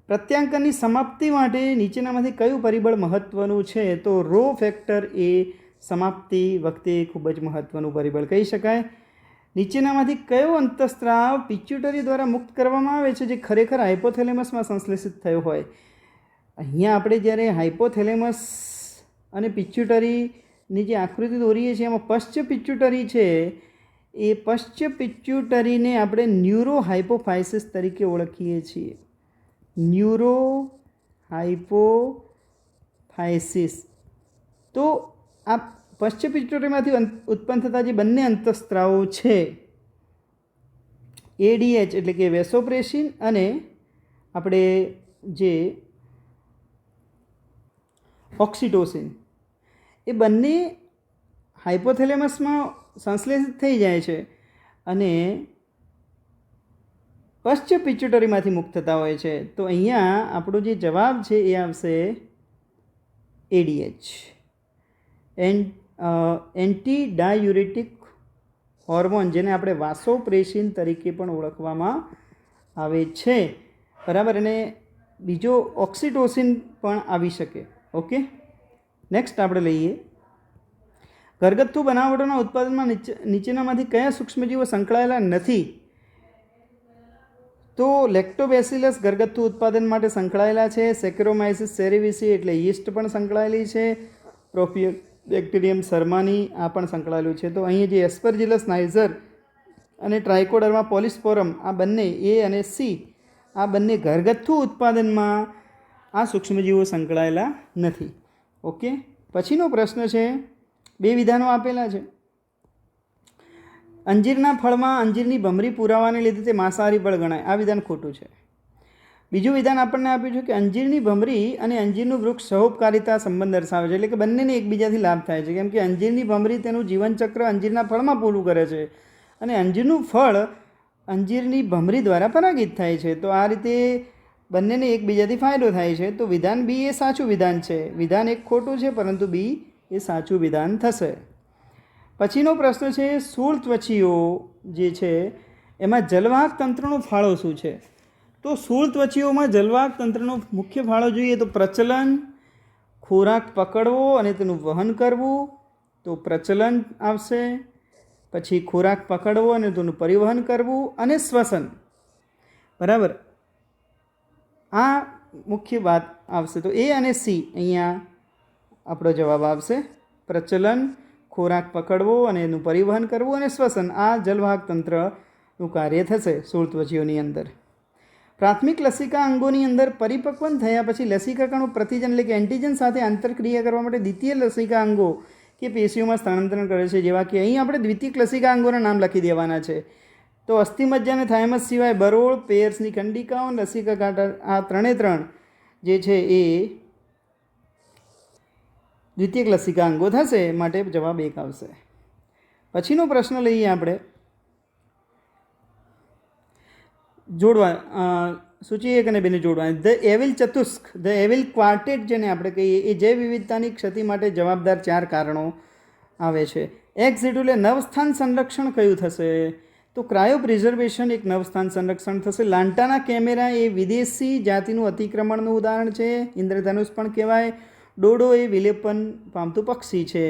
Speaker 1: પ્રત્યાંકનની સમાપ્તિ માટે નીચેનામાંથી કયું પરિબળ મહત્ત્વનું છે? તો રો ફેક્ટર એ સમાપ્તિ વખતે ખૂબ જ મહત્ત્વનું પરિબળ કહી શકાય. નીચેનામાંથી કયો અંતઃસ્ત્રાવ પિચ્યુટરી દ્વારા મુક્ત કરવામાં આવે છે જે ખરેખર હાઇપોથેલેમસમાં સંશ્લેષિત થયો હોય? અહીંયા આપણે જ્યારે હાઇપોથેલેમસ અને પિચ્યુટરીની જે આકૃતિ દોરીએ છીએ એમાં પશ્ચ પિચ્યુટરી છે એ પશ્ચ પિચ્યુટરીને આપણે ન્યુરો હાઇપોફાઇસિસ તરીકે ઓળખીએ છીએ. ન્યુરો હાઇપોફાઇસિસ. તો આ પશ્ચ પિચ્યુટરીમાંથી ઉત્પન્ન થતા જે બંને અંતઃસ્ત્રાવો છે ADH એટલે કે વેસોપ્રેસિન અને આપણે જે ઓક્સિટોસિન, એ બંને હાઇપોથેલેમસમાં સંશ્લેષિત થઈ જાય છે અને પશ્ચ પિચ્યુટરીમાંથી મુક્ત થતા હોય છે. તો અહીંયા આપણો જે જવાબ છે એ આવશે ADH, એન્ટી ડાયુરેટિક હોર્મોન, જેને આપણે વાસોપ્રેસિન તરીકે પણ ઓળખવામાં આવે છે. બરાબર. અને બીજો ઓક્સિટોસિન પણ આવી શકે. ઓકે, નેક્સ્ટ આપણે લઈએ, ઘરગથ્થુ બનાવટોના ઉત્પાદનમાં નીચેનામાંથી કયા સૂક્ષ્મજીવો સંકળાયેલા નથી? તો લેક્ટોબેસિલસ ઘરગથ્થુ ઉત્પાદન માટે સંકળાયેલા છે. સેકેરોમાઇસિસ સેરેવિસી એટલે યીસ્ટ પણ સંકળાયેલી છે. પ્રોફિયોબેક્ટેરિયમ શર્માની આ પણ સંકળાયેલું છે. તો અહીં જે એસ્પરજિલસ નાઇઝર અને ટ્રાઇકોડર્મા પોલિસ્પોરમ આ બંને A અને C આ બંને ઘરગથ્થુ ઉત્પાદનમાં આ સૂક્ષ્મજીવો સંકળાયેલા નથી. ઓકે, પછીનો પ્રશ્ન છે, બે વિધાનો આપેલા છે. અંજીરના ફળમાં અંજીરની ભમરી પુરાવાને લીધે તે માંસાહારી ફળ ગણાય. આ વિધાન ખોટું છે. બીજું વિધાન આપણને આપ્યું છે કે અંજીરની ભમરી અને અંજીરનું વૃક્ષ સહોપકારિતા સંબંધ દર્શાવે છે, એટલે કે બંનેને એકબીજાથી લાભ થાય છે. કેમ કે અંજીરની ભમરી તેનું જીવનચક્ર અંજીરના ફળમાં પૂરું કરે છે અને અંજીરનું ફળ અંજીરની ભમરી દ્વારા પરાગિત થાય છે. તો આ રીતે બંનેને એકબીજાથી ફાયદો થાય છે. તો વિધાન B એ સાચું વિધાન છે. વિધાન એક ખોટું છે પરંતુ B એ સાચું વિધાન થશે. પછીનો પ્રશ્ન છે, સ્થૂળત્વચીઓ જે છે એમાં જલવાહક તંત્રનો ફાળો શું છે? તો સ્થૂળત્વચીઓમાં જલવાહક તંત્રનો મુખ્ય ફાળો જોઈએ તો પ્રચલન, ખોરાક પકડવો અને તેનું વહન કરવું. તો પ્રચલન આવશે, પછી ખોરાક પકડવો અને તેનું પરિવહન કરવું અને શ્વસન. બરાબર, આ મુખ્ય વાત આવશે. તો A અને C અહીંયા આપણો જવાબ આવશે. પ્રચલન, ખોરાક પકડવો અને એનું પરિવહન કરવું અને શ્વસન, આ જલવાહક તંત્રનું કાર્ય થશે 16 ત્વચીઓની અંદર. પ્રાથમિક લસિકા અંગોની અંદર પરિપક્વન થયા પછી લસિકા કણો પ્રતિજન એટલે કે એન્ટીજન સાથે આંતરક્રિયા કરવા માટે દ્વિતીય લસિકા અંગો કે પેશીઓમાં સ્થાનાંતરણ કરે છે. જેવા કે અહીં આપણે દ્વિતીય લસિકા અંગોના નામ લખી દેવાના છે. તો અસ્થિમજ્જા અને થાઇમસ સિવાય બરોળ, પેયર્સની કંડિકાઓ, લસિકા ગાંઠ, આ ત્રણ જે છે એ દ્વિતીય લસિકા અંગો થશે. માટે જવાબ 1 આવશે. પછીનો પ્રશ્ન લઈએ આપણે. જોડવા સૂચિ 1 અને 2 ને જોડવા. ધ એવિલ ચતુષ્ક, ધ એવિલ ક્વાર્ટેટ જેને આપણે કહીએ, એ જૈવ વિવિધતાની ક્ષતિ માટે જવાબદાર 4 કારણો આવે છે. એક્ઝિટ એટલે નવસ્થાન સંરક્ષણ કયું થશે? તો ક્રાયો પ્રિઝર્વેશન એક નવસ્થાન સંરક્ષણ થશે. લાંટાના કેમેરા એ વિદેશી જાતિનું અતિક્રમણનું ઉદાહરણ છે, ઇન્દ્રધનુષ પણ કહેવાય. ડોડો એ વિલોપન પામતું પક્ષી છે,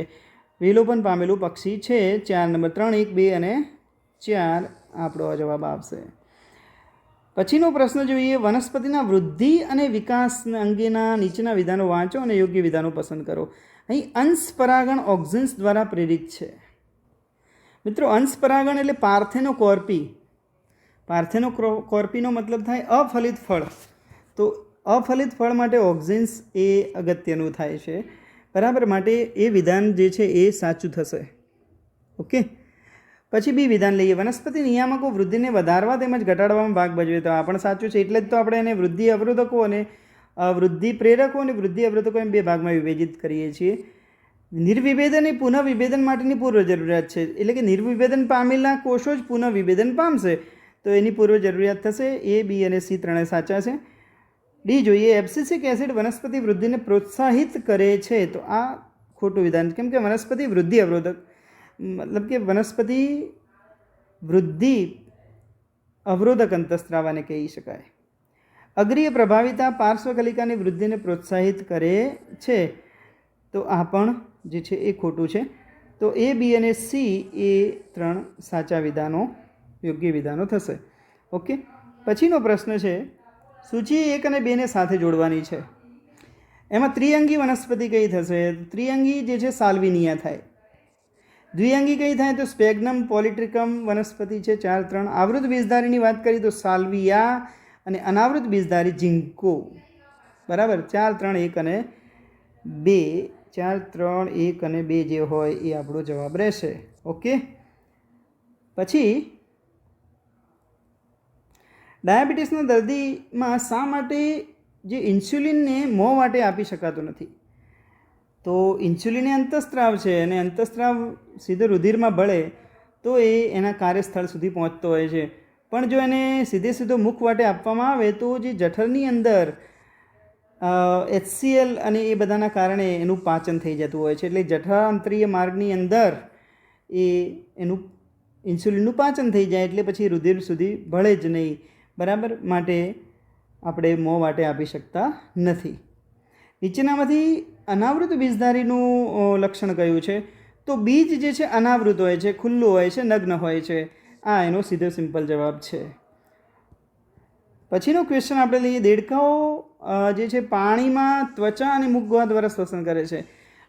Speaker 1: વિલોપન પામેલું પક્ષી છે. 4 નંબર 3, 1, 2 અને 4 આપણો જવાબ આવશે. પછીનો પ્રશ્ન જોઈએ. વનસ્પતિના વૃદ્ધિ અને વિકાસ અંગેના નીચેના વિધાનો વાંચો અને યોગ્ય વિધાનો પસંદ કરો. અહીં અંશ પરાગણ ઓક્ઝિન્સ દ્વારા પ્રેરિત છે. મિત્રો, અંશ પરાગણ એટલે પાર્થેનોકોર્પી. પાર્થેનોકોર્પીનો મતલબ થાય અફલિત ફળ. તો અફલિત ફળ માટે ઓક્ઝિન્સ એ અગત્યનું થાય છે. બરાબર, માટે એ વિધાન જે છે એ સાચું થશે. ઓકે. પછી બી વિધાન લઈએ. વનસ્પતિ નિયામકો વૃદ્ધિને વધારવા તેમજ ઘટાડવામાં ભાગ ભજવે. તો આ પણ સાચું છે. એટલે જ તો આપણે એને વૃદ્ધિ અવરોધકો અને વૃદ્ધિ પ્રેરકો અને વૃદ્ધિ અવરોધકો એમ 2 ભાગમાં વિભાજિત કરીએ છીએ. નિર્વિભેદન એ પુનઃવિભેદન માટેની પૂર્વ જરૂરિયાત છે. એટલે કે નિર્વિભેદન પામેલા કોષો જ પુનઃવિભેદન પામશે, તો એની પૂર્વ જરૂરિયાત થશે. એ, બી અને સી ત્રણેય સાચા છે. ડી જોઈએ. એબ્સિસિક એસિડ વનસ્પતિ વૃદ્ધિને પ્રોત્સાહિત કરે છે. તો આ ખોટું વિધાન, કેમ કે વનસ્પતિ વૃદ્ધિ અવરોધક, મતલબ કે વનસ્પતિ વૃદ્ધિ અવરોધક અંતઃસ્ત્રાવાને કહી શકાય. અગ્રીય પ્રભાવિતા પાર્શ્વકલિકાની વૃદ્ધિને પ્રોત્સાહિત કરે છે. તો આ પણ જે છે એ ખોટું છે. તો એ, બી અને સી એ 3 સાચા વિધાનો, યોગ્ય વિધાનો થશે. ઓકે. પછીનો પ્રશ્ન છે. સૂચિ 1 અને 2 ને સાથે જોડવાની છે. એમાં ત્રિઅંગી વનસ્પતિ કઈ થશે? ત્રિઅંગી જે છે સાલ્વિનિયા થાય. દ્વિઅંગી કઈ થાય? તો સ્પેગ્નમ પોલિટ્રિકમ વનસ્પતિ છે. 4, 3. આવૃત બીજધારીની વાત કરીએ તો સાલ્વિયા અને અનાવૃત બીજધારી જિંકો. બરાબર. 4, 3, 1 અને 2. 4, 3, 1 અને 2 જે હોય એ આપણો જવાબ રહેશે. ઓકે. પછી ડાયાબિટીસના દર્દીમાં શા માટે જે ઇન્સ્યુલિનને મોં વાટે આપી શકાતું નથી? તો ઇન્સ્યુલિન એ અંતઃસ્ત્રાવ છે અને અંતઃસ્ત્રાવ સીધો રુધિરમાં ભળે તો એ એના કાર્યસ્થળ સુધી પહોંચતો હોય છે. પણ જો એને સીધો મુખ વાટે આપવામાં આવે તો જે જઠરની અંદર HCl અને એ બધાના કારણે એનું પાચન થઈ જતું હોય છે. એટલે જઠરાંતરીય માર્ગની અંદર એનું ઇન્સ્યુલિનનું પાચન થઈ જાય એટલે પછી રુધિર સુધી ભળે જ નહીં. બરાબર. માટે આપણે મોં વાટે આપી શકતા નથી. નીચેનામાંથી અનાવૃત બીજધારીનું લક્ષણ કયું છે? તો બીજ જે છે અનાવૃત હોય છે, ખુલ્લું હોય છે, નગ્ન હોય છે. આ એનો સીધો સિમ્પલ જવાબ છે. પછીનો ક્વેશ્ચન આપણે લઈએ. દેડકાઓ જે છે પાણીમાં ત્વચા અને મુખ દ્વારા શ્વસન કરે છે.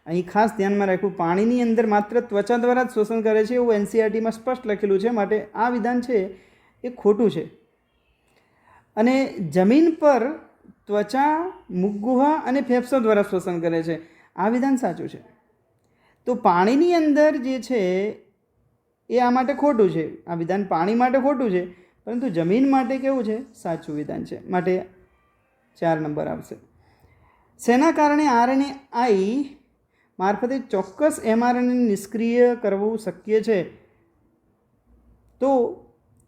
Speaker 1: અહીં ખાસ ધ્યાનમાં રાખવું, પાણીની અંદર માત્ર ત્વચા દ્વારા જ શ્વસન કરે છે એવું NCERTમાં સ્પષ્ટ લખેલું છે. માટે આ વિધાન છે એ ખોટું છે. અને જમીન પર ત્વચા, મુખગુહા અને ફેફસા દ્વારા શ્વસન કરે છે. આ વિધાન સાચું છે. તો પાણીની અંદર જે છે એ આ માટે ખોટું છે. આ વિધાન પાણી માટે ખોટું છે, પરંતુ જમીન માટે કેવું છે? સાચું વિધાન છે. માટે 4 નંબર આવશે. શેના કારણે RNAi મારફતે ચોક્કસ mRNA નિષ્ક્રિય કરવું શક્ય છે? તો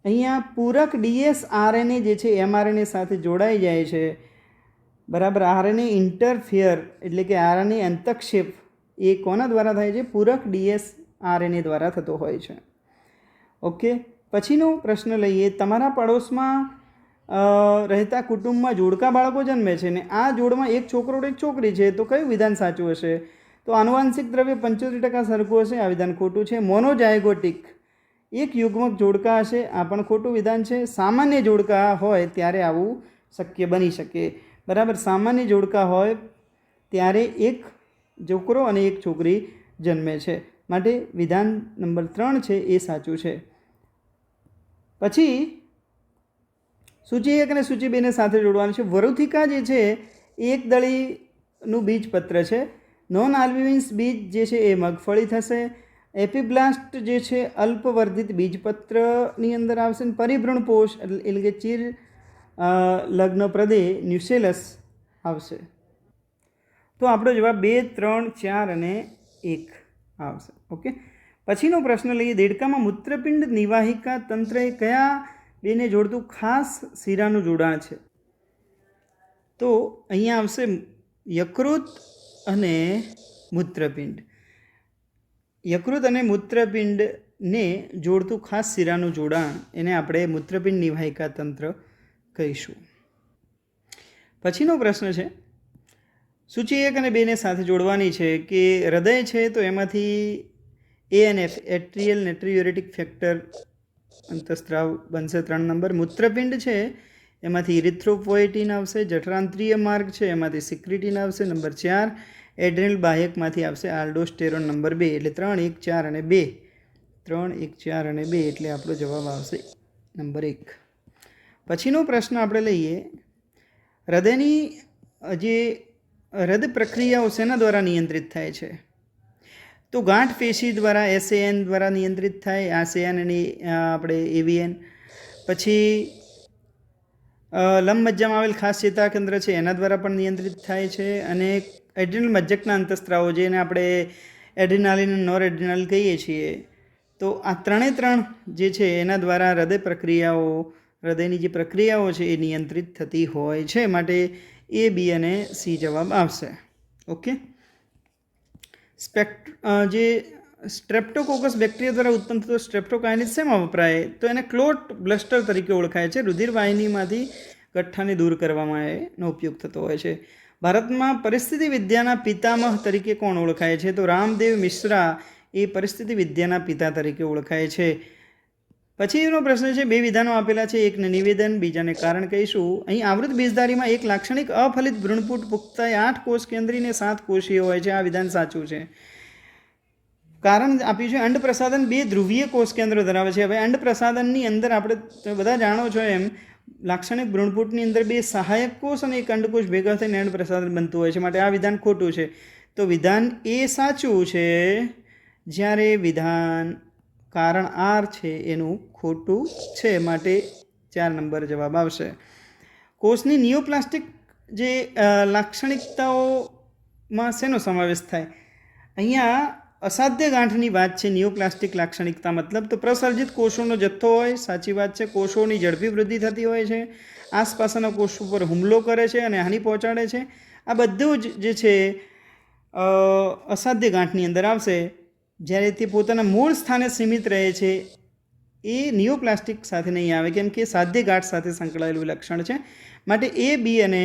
Speaker 1: અહીંયા પૂરક dsRNA જે છે mRNA સાથે જોડાઈ જાય છે. બરાબર. RNA ઇન્ટરફિયર એટલે કે RNA અંતક્ષેપ એ કોના દ્વારા થાય છે? પૂરક dsRNA દ્વારા થતો હોય છે. ઓકે. પછીનો પ્રશ્ન લઈએ. તમારા પડોશમાં રહેતા કુટુંબમાં જોડકા બાળકો જન્મે છે ને આ જોડમાં એક છોકરો એક છોકરી છે, તો કયું વિધાન સાચું હશે? તો આનુવાંશિક દ્રવ્ય 75% સરખું હશે. આ વિધાન ખોટું છે. મોનોજાયગોટિક એક યુગ્મક જોડકા હશે. આ પણ ખોટું વિધાન છે. સામાન્ય જોડકા હોય ત્યારે આવું શક્ય બની શકે. બરાબર. સામાન્ય જોડકા હોય ત્યારે એક છોકરો અને એક છોકરી જન્મે છે. માટે વિધાન નંબર 3 છે એ સાચું છે. પછી સૂચિ 1 અને સૂચિ 2ને સાથે જોડવાનું છે. વરુથિકા જે છે એ એક દળીનું બીજપત્ર છે. નોન આલ્બ્યુમિન્સ બીજ જે છે એ મગફળી થશે. એપિબ્લાસ્ટ જે છે અલ્પવર્ધિત બીજપત્રની અંદર આવશે. પરિભ્રૂણ પોષ એટલે કે ચીર લગ્ન પ્રદે ન્યુસેલસ આવશે. તો આપણો જવાબ 2, 3, 4 અને 1 આવશે. ઓકે. પછીનો પ્રશ્ન લઈએ. દેડકામાં મૂત્રપિંડ નિવાહિકા તંત્ર એ કયા બેને જોડતું ખાસ શિરાનું જોડાણ છે? તો અહીંયા આવશે યકૃત અને મૂત્રપિંડ. યકૃત અને મૂત્રપિંડને જોડતું ખાસ શિરાનું જોડાણ એને આપણે મૂત્રપિંડ નિવાહિકા તંત્ર કહીશું. પછીનો પ્રશ્ન છે. સૂચિ 1 અને 2ને સાથે જોડવાની છે કે હૃદય છે તો એમાંથી ANF એટ્રિયલ નેટ્રિયુરેટિક ફેક્ટર અંતસ્ત્રાવ બનશે 3 નંબર. મૂત્રપિંડ છે એમાંથી ઇરિથ્રોપોએટિન આવશે. જઠરાંત્રિય માર્ગ છે એમાંથી સિક્રિટિન આવશે નંબર 4. એડ્રેનલ બાહ્યકમાંથી આવશે આલ્ડોસ્ટેરોન નંબર 2. એટલે 3, 1, 4 અને 2. 3, 1, 4 અને 2 એટલે આપણો જવાબ આવશે નંબર 1. પછીનો પ્રશ્ન આપણે લઈએ. હૃદયની જે હૃદ પ્રક્રિયાઓ શેના દ્વારા નિયંત્રિત થાય છે? તો ગાંઠ પેશી દ્વારા SAN દ્વારા નિયંત્રિત થાય. આ SAN અને આપણે AVN. પછી લંબમજ્જામાં આવેલ ખાસ ચેતાકેન્દ્ર છે એના દ્વારા પણ નિયંત્રિત થાય છે. અને એડ્રિનલ મજ્જકના અંતસ્ત્રાવો જેને આપણે એડ્રિનાલિન અને નોર એડ્રિનાલ કહીએ છીએ. તો આ 3 જે છે એના દ્વારા હૃદયની જે પ્રક્રિયાઓ છે એ નિયંત્રિત થતી હોય છે. માટે A, B અને C જવાબ આવશે. ઓકે. જે સ્ટ્રેપ્ટોકોકસ બેક્ટેરિયા દ્વારા ઉત્પન્ન થતો સ્ટ્રેપ્ટોકાઇનિસ શેમાં વપરાય? તો એને ક્લોટ બ્લસ્ટર તરીકે ઓળખાય છે. રુધિરવાહિનીમાંથી ગઠ્ઠાને દૂર કરવામાં એનો ઉપયોગ થતો હોય છે. ભારતમાં પરિસ્થિતિ વિદ્યાના પિતામહ તરીકે કોણ ઓળખાય છે? તો રામદેવ મિશ્રા એ પરિસ્થિતિ વિદ્યાના પિતા તરીકે ઓળખાય છે. પછીનો પ્રશ્ન છે. 2 વિધાનો આપેલા છે. એકને નિવેદન, બીજાને કારણ કહીશું. અહીં આવૃત બીજધારીમાં એક લાક્ષણિક અફલિત ભ્રૂણપુટ પુખ્તાએ 8 કોષ કેન્દ્રીને 7 કોષીય હોય છે. આ વિધાન સાચું છે. કારણ આપ્યું છે અંડ પ્રસાધન 2 ધ્રુવીય કોષ કેન્દ્રો ધરાવે છે. હવે અંડ પ્રસાધનની અંદર આપણે બધા જાણો છો એમ લાક્ષણિક ભ્રૂણપુટની અંદર 2 સહાયક કોષ અને 1 અંડકોષ ભેગા થઈને અંડ પ્રસાધન બનતું હોય છે. માટે આ વિધાન ખોટું છે. તો વિધાન A સાચું છે, જ્યારે વિધાન કારણ R છે એનું ખોટું છે. માટે 4 નંબર જવાબ આવશે. કોષની નિયોપ્લાસ્ટિક જે લાક્ષણિકતાઓમાં શેનો સમાવેશ થાય? અહીંયા અસાધ્ય ગાંઠની વાત છે. નિયોપ્લાસ્ટિક લાક્ષણિકતા મતલબ તો પ્રસર્જિત કોષોનો જથ્થો હોય. સાચી વાત છે. કોષોની ઝડપી વૃદ્ધિ થતી હોય છે. આસપાસના કોષ ઉપર હુમલો કરે છે અને હાનિ પહોંચાડે છે. આ બધું જ જે છે અસાધ્ય ગાંઠની અંદર આવશે. જ્યારે તે પોતાના મૂળ સ્થાને સીમિત રહે છે એ નિયોપ્લાસ્ટિક સાથે નહીં આવે, કેમ કે સાધ્ય ગાંઠ સાથે સંકળાયેલું લક્ષણ છે. માટે A, B અને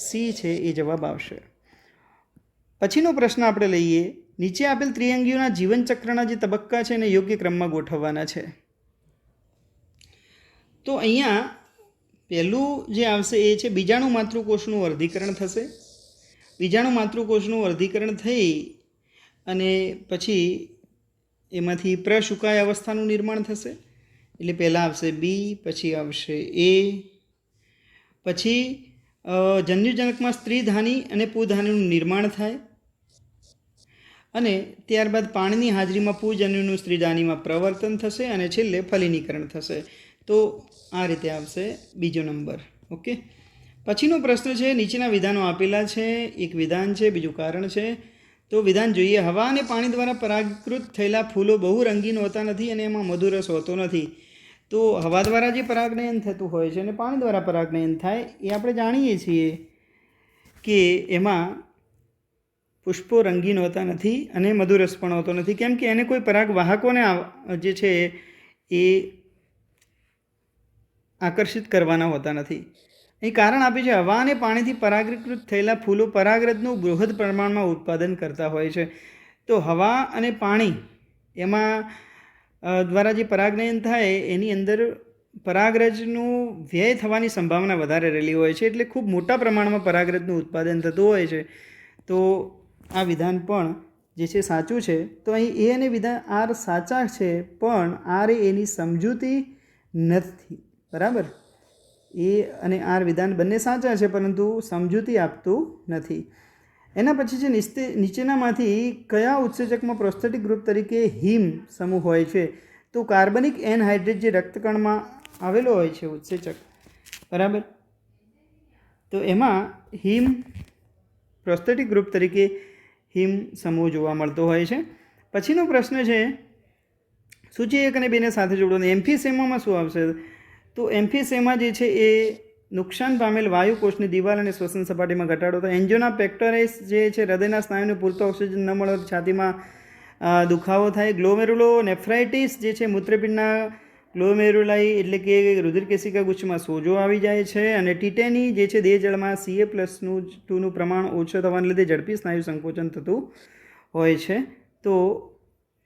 Speaker 1: C છે એ જવાબ આવશે. પછીનો પ્રશ્ન આપણે લઈએ. નીચે આપેલ ત્રિઅંગીઓના જીવનચક્રના જે તબક્કા છે એને યોગ્ય ક્રમમાં ગોઠવવાના છે. તો અહીંયા પહેલું જે આવશે એ છે બીજાણુ માતૃકોષનું વર્ધીકરણ થશે. બીજાણુ માતૃકોષનું વર્ધીકરણ થઈ અને પછી એમાંથી પ્રશુકાય અવસ્થાનું નિર્માણ થશે. એટલે પહેલાં આવશે B, પછી આવશે A, પછી જન્યુજનકમાં સ્ત્રીધાની અને પુધાનીનું નિર્માણ થાય અને ત્યારબાદ પાણીની હાજરીમાં પુજન્યુનું સ્ત્રીધાનીમાં પ્રવર્તન થશે અને છેલ્લે ફલિનીકરણ થશે. તો આ રીતે આવશે બીજો નંબર. ઓકે. પછીનો પ્રશ્ન છે. નીચેના વિધાનો આપેલા છે. એક વિધાન છે, બીજું કારણ છે. તો વિધાન જોઈએ. હવા અને પાણી દ્વારા પરાગકૃત થયેલા ફૂલો બહુ રંગીન હોતા નથી અને એમાં મધુરસ હોતો નથી. તો હવા દ્વારા જે પરાગનયન થતું હોય છે અને પાણી દ્વારા પરાગનયન થાય એ આપણે જાણીએ છીએ કે એમાં પુષ્પો રંગીન હોતા નથી અને મધુરસ પણ હોતો નથી, કેમ કે એને કોઈ પરાગ વાહકોને જે છે એ આકર્ષિત કરવાના હોતા નથી. અહીં કારણ આપ્યું છે. હવા અને પાણીથી પરાગીકૃત થયેલા ફૂલો પરાગરજનું બૃહદ પ્રમાણમાં ઉત્પાદન કરતા હોય છે. તો હવા અને પાણી એમાં દ્વારા જે પરાગનયન થાય એની અંદર પરાગરજનું વ્યય થવાની સંભાવના વધારે રહેલી હોય છે. એટલે ખૂબ મોટા પ્રમાણમાં પરાગરજનું ઉત્પાદન થતું હોય છે. તો આ વિધાન પણ જે છે સાચું છે. તો અહીં એ અને વિધાન આર સાચા છે, પણ આર એ એની સમજૂતી નથી. બરાબર, એ અને આર વિધાન બંને સાચા છે, પરંતુ સમજૂતી આપતું નથી. એના પછી છે નીચેનામાંથી કયા ઉત્સેચકમાં પ્રોસ્થેટિક ગ્રુપ તરીકે હિમ સમૂહ હોય છે? તો કાર્બનિક એનહાઇડ્રેટ જે રક્તકણમાં આવેલો હોય છે ઉત્સેચક, બરાબર, તો એમાં હિમ પ્રોસ્થેટિક ગ્રુપ તરીકે હિમ સમૂહ જોવા મળતો હોય છે. પછીનો પ્રશ્ન છે સૂચિ 1 અને 2 ને સાથે જોડવાનો. એમ્ફીસેમામાં શું આવશે? તો એમ્ફીસેમા જે છે એ નુકસાન પામેલ વાયુકોષની દિવાલ અને શ્વસન સપાટીમાં ઘટાડો થાય. એન્જિયોના પેક્ટોરેસ જે છે હૃદયના સ્નાયુને પૂરતો ઓક્સિજન ન મળવાથી છાતીમાં દુખાવો થાય. ગ્લોમેરુલો નેફ્રાઇટિસ જે છે મૂત્રપિંડના ગ્લોમેરુલાઈ એટલે કે રુધિરકેશિકા ગુચ્છમાં સોજો આવી જાય છે. અને ટીટેની જે છે દેહ જળમાં Ca+2નું પ્રમાણ ઓછું થવાને લીધે ઝડપી સ્નાયુ સંકોચન થતું હોય છે. તો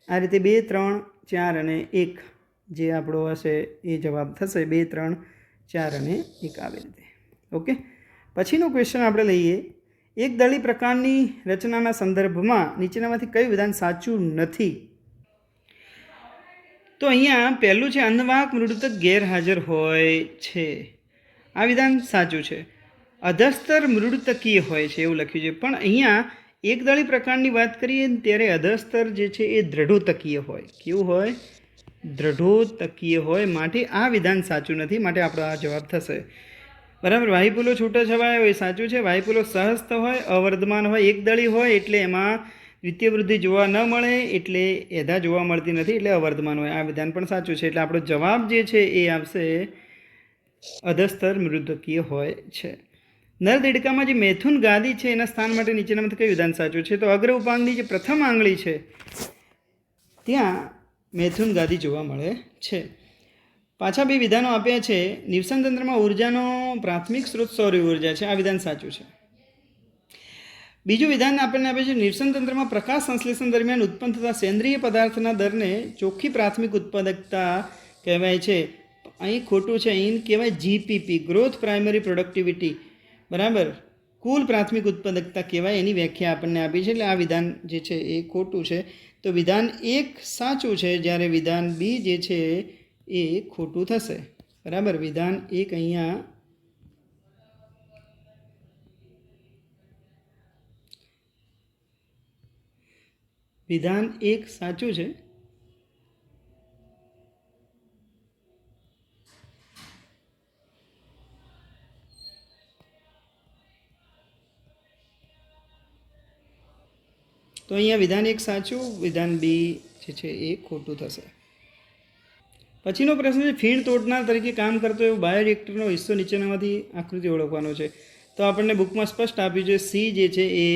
Speaker 1: આ રીતે 2, 3, 4 અને 1 જે આપણો હશે એ જવાબ થશે. 2, 3, 4 અને 1 આવી રીતે. ઓકે, પછીનો ક્વેશ્ચન આપણે લઈએ. એક દળી પ્રકારની રચનાના સંદર્ભમાં નીચેનામાંથી કયું વિધાન સાચું નથી? તો અહીંયા પહેલું છે અન્નવાહક મૃદુતક ગેરહાજર હોય છે. આ વિધાન સાચું છે. અધસ્તર મૃદુતકીય હોય છે એવું લખ્યું છે, પણ અહીંયા એક દળી પ્રકારની વાત કરીએ ત્યારે અધસ્તર જે છે એ દ્રઢોતકીય હોય. કેવું હોય? દ્રઢોતકીય હોય. માટે આ વિધાન સાચું નથી. માટે આપણો આ જવાબ થશે. બરાબર, વાયુપુલો છૂટાછવાયા હોય સાચું છે. વાયુપુલો સહસ્ત હોય, અવર્ધમાન હોય, એક દળી હોય એટલે એમાં દ્વિતીય વૃદ્ધિ જોવા ન મળે, એટલે એધા જોવા મળતી નથી, એટલે અવર્ધમાન હોય. આ વિધાન પણ સાચું છે. એટલે આપણો જવાબ જે છે એ આવશે અધસ્તર મૃદુતકીય હોય છે. નર દેડકામાં જે મૈથુન ગાદી છે એના સ્થાન માટે નીચેનામાંથી કયું વિધાન સાચું છે? તો અગ્ર ઉપાંગની જે પ્રથમ આંગળી છે ત્યાં મૈથુન ગાદી જોવા મળે છે. પાછા 2 વિધાનો આપ્યા છે. નિવસન તંત્રમાં ઉર્જાનો પ્રાથમિક સ્ત્રોત સૌર ઉર્જા છે. આ વિધાન સાચું છે. બીજું વિધાન આપણને આપે છે નિવસન તંત્રમાં પ્રકાશ સંશ્લેષણ દરમિયાન ઉત્પન્ન થતા સેન્દ્રિય પદાર્થના દરને ચોખ્ખી પ્રાથમિક ઉત્પાદકતા કહેવાય છે. અહીં ખોટું છે. અહીં કહેવાય જીપીપી, ગ્રોથ પ્રાઇમરી પ્રોડક્ટિવિટી. બરાબર, કુલ પ્રાથમિક ઉત્પાદકતા કહેવાય. એની વ્યાખ્યા આપણને આપી છે. એટલે આ વિધાન જે છે એ ખોટું છે. તો વિધાન 1 સાચું છે, જ્યારે વિધાન 2 જે છે એ ખોટું થશે. બરાબર, વિધાન 1 અહીંયા વિધાન 1 સાચું છે. તો અહીંયા વિધાન 1 સાચું, વિધાન 2 જે છે એ ખોટું થશે. પછીનો પ્રશ્ન છે ફીણ તોડનાર તરીકે કામ કરતો એવો બાયોરિએક્ટરનો હિસ્સો નીચેનામાંથી આકૃતિ ઓળખવાનો છે. તો આપણને બુકમાં સ્પષ્ટ આપ્યું છે સી જે છે એ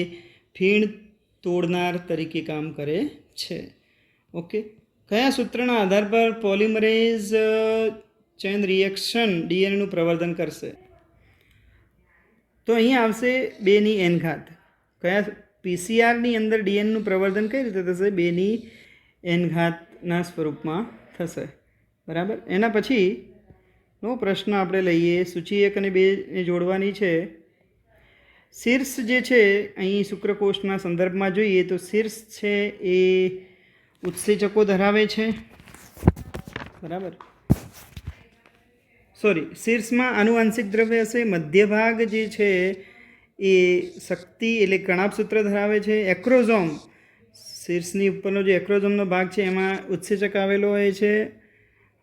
Speaker 1: ફીણ તોડનાર તરીકે કામ કરે છે. ઓકે, કયા સૂત્રના આધાર પર પોલિમરેઝ ચેન રિએક્શન ડીએનએનું પ્રવર્ધન કરશે? તો અહીંયા આવશે 2n. કયા પીસીઆરની અંદર ડીએનએનું પ્રવર્ધન કઈ રીતે થશે? 2n સ્વરૂપમાં થશે. બરાબર, એના પછીનો પ્રશ્ન આપણે લઈએ. સૂચિ 1 અને 2 જોડવાની છે. શીર્ષ જે છે અહીં શુક્રકોષના સંદર્ભમાં જોઈએ તો શીર્ષ છે એ ઉત્સેચકો ધરાવે છે. બરાબર, શીર્ષમાં આનુવાંશિક દ્રવ્ય હશે. મધ્ય ભાગ જે છે એ શક્તિ એટલે કણાભસૂત્ર ધરાવે છે. એક્રોઝોમ, શીર્ષની ઉપરનો જે એક્રોઝોમનો ભાગ છે એમાં ઉત્સેચક આવેલો હોય છે.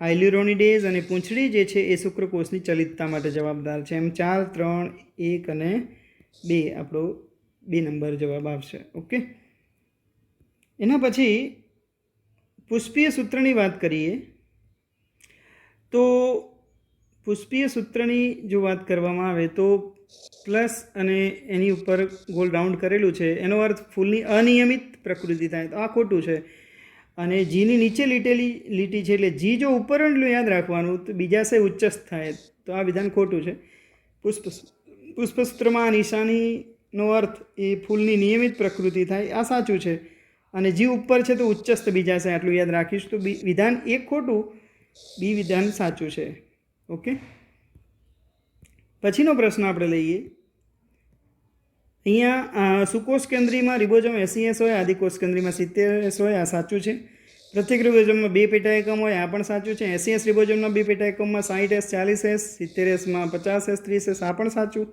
Speaker 1: હાઇલ્યુરોનિડેઝ અને પૂંછડી જે છે એ શુક્રકોષની ચલિતતા માટે જવાબદાર છે. એમ 4, 3, 1 અને 2 આપણો 2 નંબર જવાબ આવશે. ઓકે, એના પછી પુષ્પીય સૂત્રની વાત કરીએ તો પુષ્પીય સૂત્રની જો વાત કરવામાં આવે તો પ્લસ અને એની ઉપર ગોલ રાઉન્ડ કરેલું છે એનો અર્થ ફૂલની અનિયમિત પ્રકૃતિ થાય. તો આ ખોટું છે. અને જીની નીચે લીટી છે એટલે જી જો ઉપર એટલું યાદ રાખવાનું તો બીજાશય ઉચ્ચસ્થ થાય. તો આ વિધાન ખોટું છે. પુષ્પસૂત્રમાં નિશાનીનો અર્થ એ ફૂલની નિયમિત પ્રકૃતિ થાય. આ સાચું છે. અને જી ઉપર છે તો ઉચ્ચસ્થ બીજાશય, આટલું યાદ રાખીશ. તો વિધાન 1 ખોટું, બી વિધાન સાચું છે. ઓકે, પછીનો પ્રશ્ન આપણે લઈએ. અહીંયા સુકોષ કેન્દ્રીયમાં રિબોઝોમ 80S હોય, આદિકોષ કેન્દ્રીયમાં 70S હોય, આ સાચું છે. પ્રત્યેક રિબોઝોમમાં 2 પેટા એકમ હોય, આ પણ સાચું છે. 80S રિબોઝોમના 2 પેટા એકમમાં 60S 40S, 70Sમાં 50S 30S, આ પણ સાચું.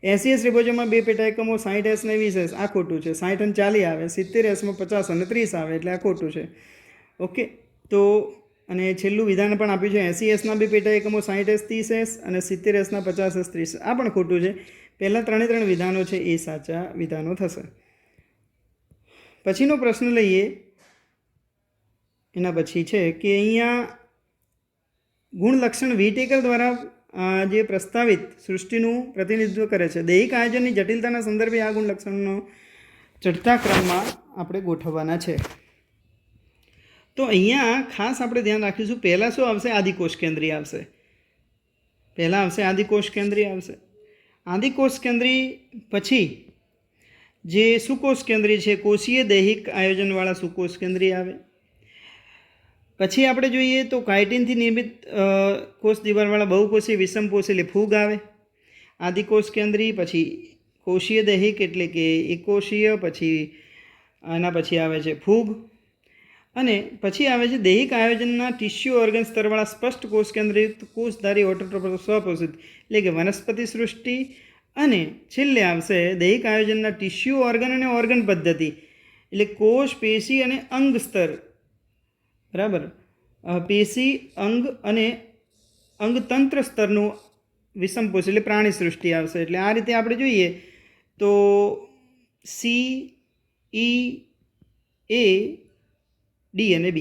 Speaker 1: 80S રિબોઝોમમાં 2 પેટા એકમો 60S ને 20S, આ ખોટું છે. 60 અને 40 આવે, 70Sમાં 50 અને 30 આવે, એટલે આ ખોટું છે. ઓકે, તો અને છેલ્લું વિધાન પણ આપ્યું છે 80Sના 2 પેટા એકમો 60S 30S અને 70Sના 50S 30, આ પણ ખોટું છે. પહેલાં 3 વિધાનો છે એ સાચા વિધાનો થશે. પછીનો પ્રશ્ન લઈએ. એના પછી છે કે અહીંયા ગુણલક્ષણ વિટેકર દ્વારા જે પ્રસ્તાવિત સૃષ્ટિનું પ્રતિનિધિત્વ કરે છે. દૈહિક આયોજનની જટિલતાના સંદર્ભે આ ગુણલક્ષણનો ચડતા ક્રમમાં આપણે ગોઠવવાના છે. તો અહીંયા ખાસ આપણે ધ્યાન રાખીશું, પહેલાં શું આવશે? આદિકોષ કેન્દ્રીય આવશે. પહેલાં આવશે આદિકોષ કેન્દ્રીય આવશે. આદિકોષ કેન્દ્રી પછી જે સુકોષ કેન્દ્રીય છે, કોષીય દૈહિક આયોજનવાળા સુકોષ કેન્દ્રીય આવે. પછી આપણે જોઈએ તો કાઇટિનથી નિર્મિત કોષ દિવાલવાળા બહુકોષીય વિષમકોષ એટલે ફૂગ આવે. આદિકોષ કેન્દ્રી, પછી કોષીય દૈહિક એટલે કે એકોષીય, પછી આના પછી આવે છે ફૂગ, અને પછી આવે છે દૈહિક આયોજનના ટિશ્યુ ઓર્ગન સ્તરવાળા સ્પષ્ટ કોષ કેન્દ્રયુક્ત કોષધારી ઓટોટ્રોફ સ્વપોષિત એટલે કે વનસ્પતિ સૃષ્ટિ, અને છેલ્લે આવશે દૈહિક આયોજનના ટિશ્યુ ઓર્ગન અને ઓર્ગન પદ્ધતિ એટલે કોષ, પેશી અને અંગ સ્તર. બરાબર, પેશી, અંગ અને અંગતંત્ર સ્તરનું વિષમકોષ એટલે પ્રાણી સૃષ્ટિ આવશે. એટલે આ રીતે આપણે જોઈએ તો CEA D અને B,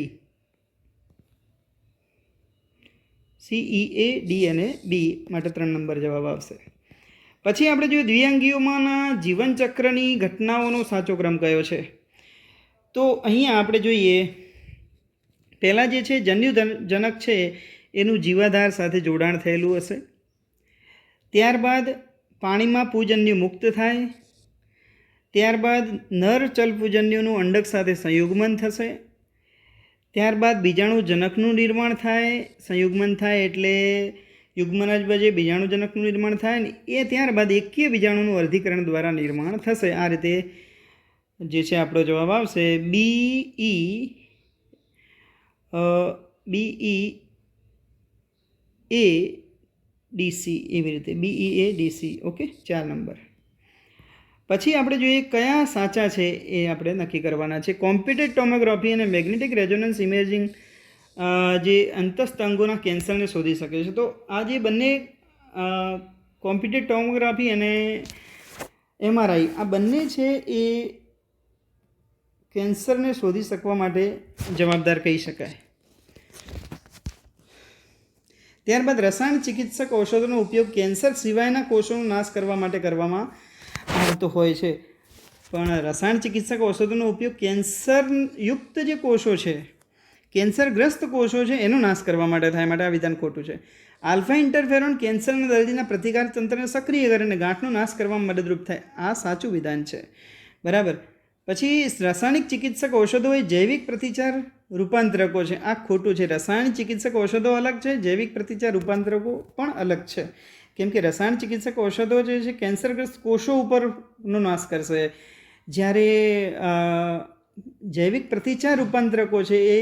Speaker 1: CEA D અને B માટે 3 નંબર જવાબ આવશે. પછી આપણે જોઈએ દ્વિઅંગીઓમાંના જીવનચક્રની ઘટનાઓનો સાચો ક્રમ કયો છે. તો અહીંયા આપણે જોઈએ પહેલાં જે છે જન્યુજનક છે એનું જીવાધાર સાથે જોડાણ થયેલું હશે. ત્યારબાદ પાણીમાં પૂજન્યુ મુક્ત થાય. ત્યારબાદ નર ચલપૂજન્યુનું અંડક સાથે સંયુગ્મન થશે. ત્યારબાદ બીજાણુજનકનું નિર્માણ થાય. સંયુગ્મન થાય એટલે યુગ્મન જ બજે બીજાણુજનકનું નિર્માણ થાય ને એ ત્યારબાદ એકીય બીજાણુનું અર્ધીકરણ દ્વારા નિર્માણ થશે. આ રીતે જે છે આપણો જવાબ આવશે BEADC, એવી રીતે BEADC. Okay, 4 number. પછી આપણે જોઈએ કયા સાચા છે એ આપણે નક્કી કરવાના છે. કોમ્પ્યુટેડ ટોમોગ્રાફી અને મેગ્નેટિક રેઝોનન્સ ઇમેજિંગ જે અંતસ્થ અંગોના કેન્સરને શોધી શકે છે. તો આ જે બંને કોમ્પ્યુટેડ ટોમોગ્રાફી અને MRI આ બંને છે એ કેન્સરને શોધી શકવા માટે જવાબદાર કહી શકાય. ત્યારબાદ રસાયણ ચિકિત્સક ઔષધોનો ઉપયોગ કેન્સર સિવાયના કોષોનો નાશ કરવા માટે કરવામાં આવતો હોય છે. પણ રસાયણ ચિકિત્સક ઔષધોનો ઉપયોગ કેન્સરયુક્ત જે કોષો છે, કેન્સરગ્રસ્ત કોષો છે એનો નાશ કરવા માટે થાય, માટે આ વિધાન ખોટું છે. આલ્ફા ઇન્ટરફેરોન કેન્સરના દર્દીના પ્રતિકાર તંત્રને સક્રિય કરીને ગાંઠનો નાશ કરવામાં મદદરૂપ થાય, આ સાચું વિધાન છે. બરાબર. પછી રાસાયણિક ચિકિત્સક ઔષધો એ જૈવિક પ્રતિચાર રૂપાંતરકો છે, આ ખોટું છે. રસાયણ ચિકિત્સક ઔષધો અલગ છે, જૈવિક પ્રતિચાર રૂપાંતરકો પણ અલગ છે. કેમ કે રસાયણ ચિકિત્સક ઔષધો જે છે કેન્સરગ્રસ્ત કોષો ઉપરનો નાશ કરશે, જ્યારે જૈવિક પ્રતિચાર રૂપાંતરકો છે એ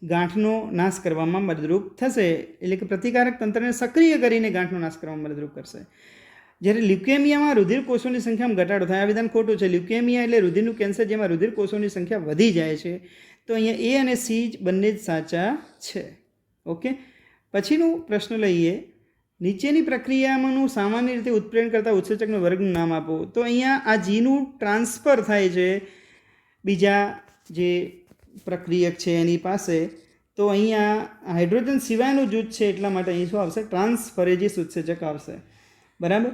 Speaker 1: ગાંઠનો નાશ કરવામાં મદદરૂપ થશે, એટલે કે પ્રતિકારક તંત્રને સક્રિય કરીને ગાંઠનો નાશ કરવામાં મદદરૂપ કરશે. જ્યારે લ્યુકેમિયામાં રુધિર કોષોની સંખ્યામાં ઘટાડો થાય, આ વિધાન ખોટું છે. લ્યુકેમિયા એટલે રુધિરનું કેન્સર જેમાં રુધિર કોષોની સંખ્યા વધી જાય છે. તો અહીંયા A અને C બંને જ સાચા છે. ઓકે, પછીનું પ્રશ્ન લઈએ. નીચેની પ્રક્રિયામાંનું સામાન્ય રીતે ઉત્પ્રેરણ કરતા ઉત્સેચકનું વર્ગનું નામ આપો. તો અહીંયા આ જીનું ટ્રાન્સફર થાય છે બીજા જે પ્રક્રિયક છે એની પાસે. તો અહીંયા હાઇડ્રોજન સિવાયનું જૂથ છે એટલા માટે અહીં શું આવશે? ટ્રાન્સફરેજીસ ઉત્સેચક આવશે. બરાબર.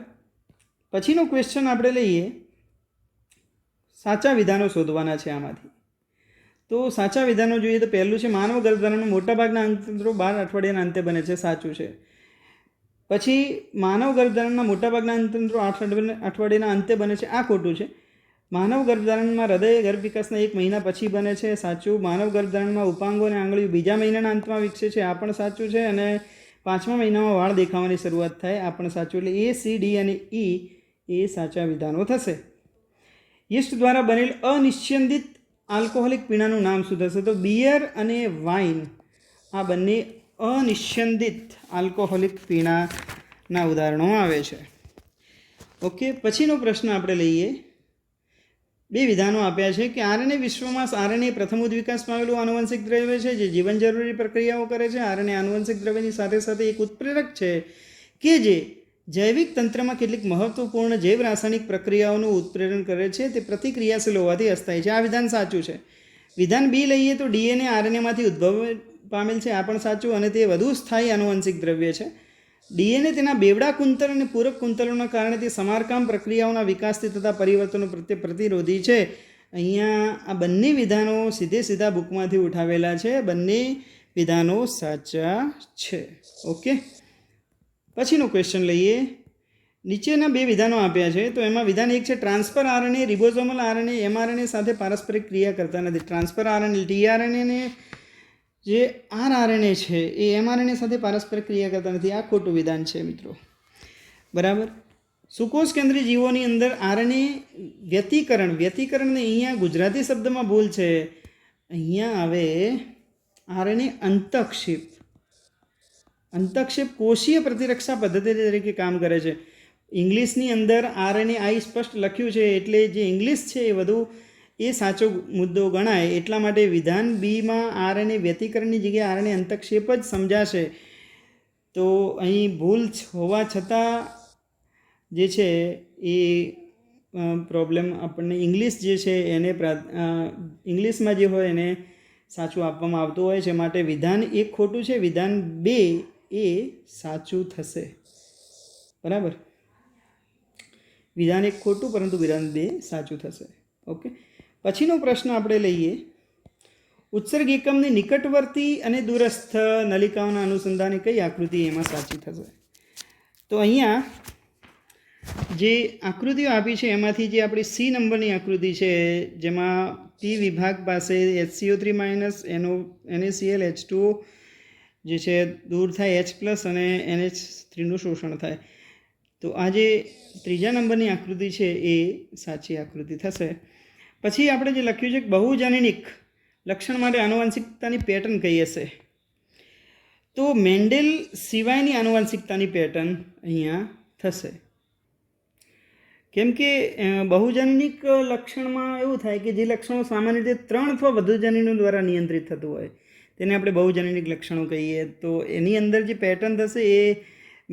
Speaker 1: પછીનો ક્વેશ્ચન આપણે લઈએ. સાચા વિધાનો શોધવાના છે આમાંથી. તો સાચા વિધાનો જોઈએ તો પહેલું છે માનવ ગર્ભધારણના મોટાભાગના અંગતંત્રો 12 અઠવાડિયાના અંતે બને છે, સાચું છે. પછી માનવ ગર્ભધારણના મોટાભાગના અંગતંત્રો 8 અઠવાડિયાના અંતે બને છે, આ ખોટું છે. માનવ ગર્ભધારણમાં હૃદય ગર્ભ વિકાસના 1 મહિના પછી બને છે, સાચું. માનવ ગર્ભધારણમાં ઉપાંગો અને આંગળીઓ બીજા મહિનાના અંતમાં વિકસે છે, આ પણ સાચું છે. અને 5મા મહિનામાં વાળ દેખાવાની શરૂઆત થાય, આ પણ સાચું. એટલે A, C, D અને E એ સાચા વિધાનો થશે. યીસ્ટ દ્વારા બનેલ અનિશ્ચિત આલ્કોહોલિક પીણાનું નામ શું થશે? તો બિયર અને વાઇન આ બંને અનિશ્ચિત આલ્કોહોલિક પીણાના ઉદાહરણો આવે છે. ઓકે, પછીનો પ્રશ્ન આપણે લઈએ. 2 વિધાનો આપ્યા છે કે આરએનએ વિશ્વમાં આરએનએ પ્રથમ ઉદ્વિકાસ પામેલું આનુવંશિક દ્રવ્ય છે જે જીવન જરૂરી પ્રક્રિયાઓ કરે છે. આરએનએ આનુવંશિક દ્રવ્યની સાથે સાથે એક ઉત્પ્રેરક છે કે જે જૈવિક તંત્રમાં કેટલીક મહત્વપૂર્ણ જૈવ રાસાયણિક પ્રક્રિયાઓનું ઉત્પ્રેરણ કરે છે. તે પ્રતિક્રિયાશીલ હોવાથી અસ્થાયી છે. આ વિધાન સાચું છે. વિધાન બી લઈએ તો ડીએનએ આરએનએમાંથી ઉદ્ભવ પામેલ છે. આ પણ સાચું, અને તે વધુ સ્થાયી આનુવંશિક દ્રવ્ય છે. ડીએનએ તેના બેવડા કુંતલ અને પૂરક કુંતલોના કારણે તે સમારકામ પ્રક્રિયાઓના વિકાસથી થતા પરિવર્તનો પ્રત્યે પ્રતિરોધી છે. અહીંયા આ બંને વિધાનો સીધા બુકમાંથી ઉઠાવેલા છે. બંને વિધાનો સાચા છે. ઓકે, પછીનો ક્વેશ્ચન લઈએ. નીચેના 2 વિધાનો આપ્યા છે. તો એમાં વિધાન 1 છે transfer RNA ribosomal RNA mRNA સાથે પારસ્પરિક ક્રિયા કરતા નથી. ટ્રાન્સફર આરએનએ ટીઆરએનએ જે આરઆરએનએ છે એ એમઆરએનએ સાથે પારસ્પરિક ક્રિયા કરતા નથી. આ ખોટું વિધાન છે મિત્રો. બરાબર. સુકોષ કેન્દ્રીય જીવોની અંદર આરએનએ વ્યતિકરણને અહીંયા ગુજરાતી શબ્દમાં ભૂલ છે. અહીંયા આવે આરએનએ અંતક્ષેપ કોષીય પ્રતિરક્ષા પદ્ધતિ તરીકે કામ કરે છે. ઇંગ્લિશની અંદર આરએનએ આઈ સ્પષ્ટ લખ્યું છે એટલે જે ઇંગ્લિશ છે એ વધુ એ સાચો મુદ્દો ગણાય. એટલા માટે વિધાન બીમાં આરએનએ વ્યતિકરણની જગ્યાએ આરએનએ અંતક્ષેપ જ સમજાશે. તો અહીં ભૂલ હોવા છતાં જે છે એ પ્રોબ્લેમ આપણને ઇંગ્લિશ જે છે એને ઇંગ્લિશમાં જે હોય એને સાચું આપવામાં આવતું હોય છે. માટે વિધાન 1 ખોટું છે, વિધાન 2 એ સાચું થશે. બરાબર. વિધાન 1 ખોટું પરંતુ વિધાન 2 સાચું થશે. ઓકે, પછીનો પ્રશ્ન આપણે લઈએ. ઉત્સર્ગ એકમની નિકટવર્તી અને દૂરસ્થ નલિકાઓના અનુસંધાને કઈ આકૃતિ એમાં સાચી થશે? તો અહીંયા જે આકૃતિઓ આપી છે એમાંથી જે આપણી સી નંબરની આકૃતિ છે જેમાં પી વિભાગ પાસે HCO3 NaCl H2O જે છે દૂર થાય H+ અને NH3નું શોષણ થાય. તો આ જે 3જા નંબરની આકૃતિ છે એ સાચી આકૃતિ થશે. પછી આપણે જે લખ્યું છે કે બહુજનનિક લક્ષણ માટે આનુવંશિકતાની પેટર્ન કઈ હશે? તો મેન્ડેલ સિવાયની આનુવંશિકતાની પેટર્ન અહીંયા થશે. કેમ કે બહુજનનિક લક્ષણમાં એવું થાય કે જે લક્ષણો સામાન્ય રીતે 3 અથવા વધુ જનીનો દ્વારા નિયંત્રિત થતું હોય તેને આપણે બહુજનનિક લક્ષણો કહીએ. તો એની અંદર જે પેટર્ન થશે એ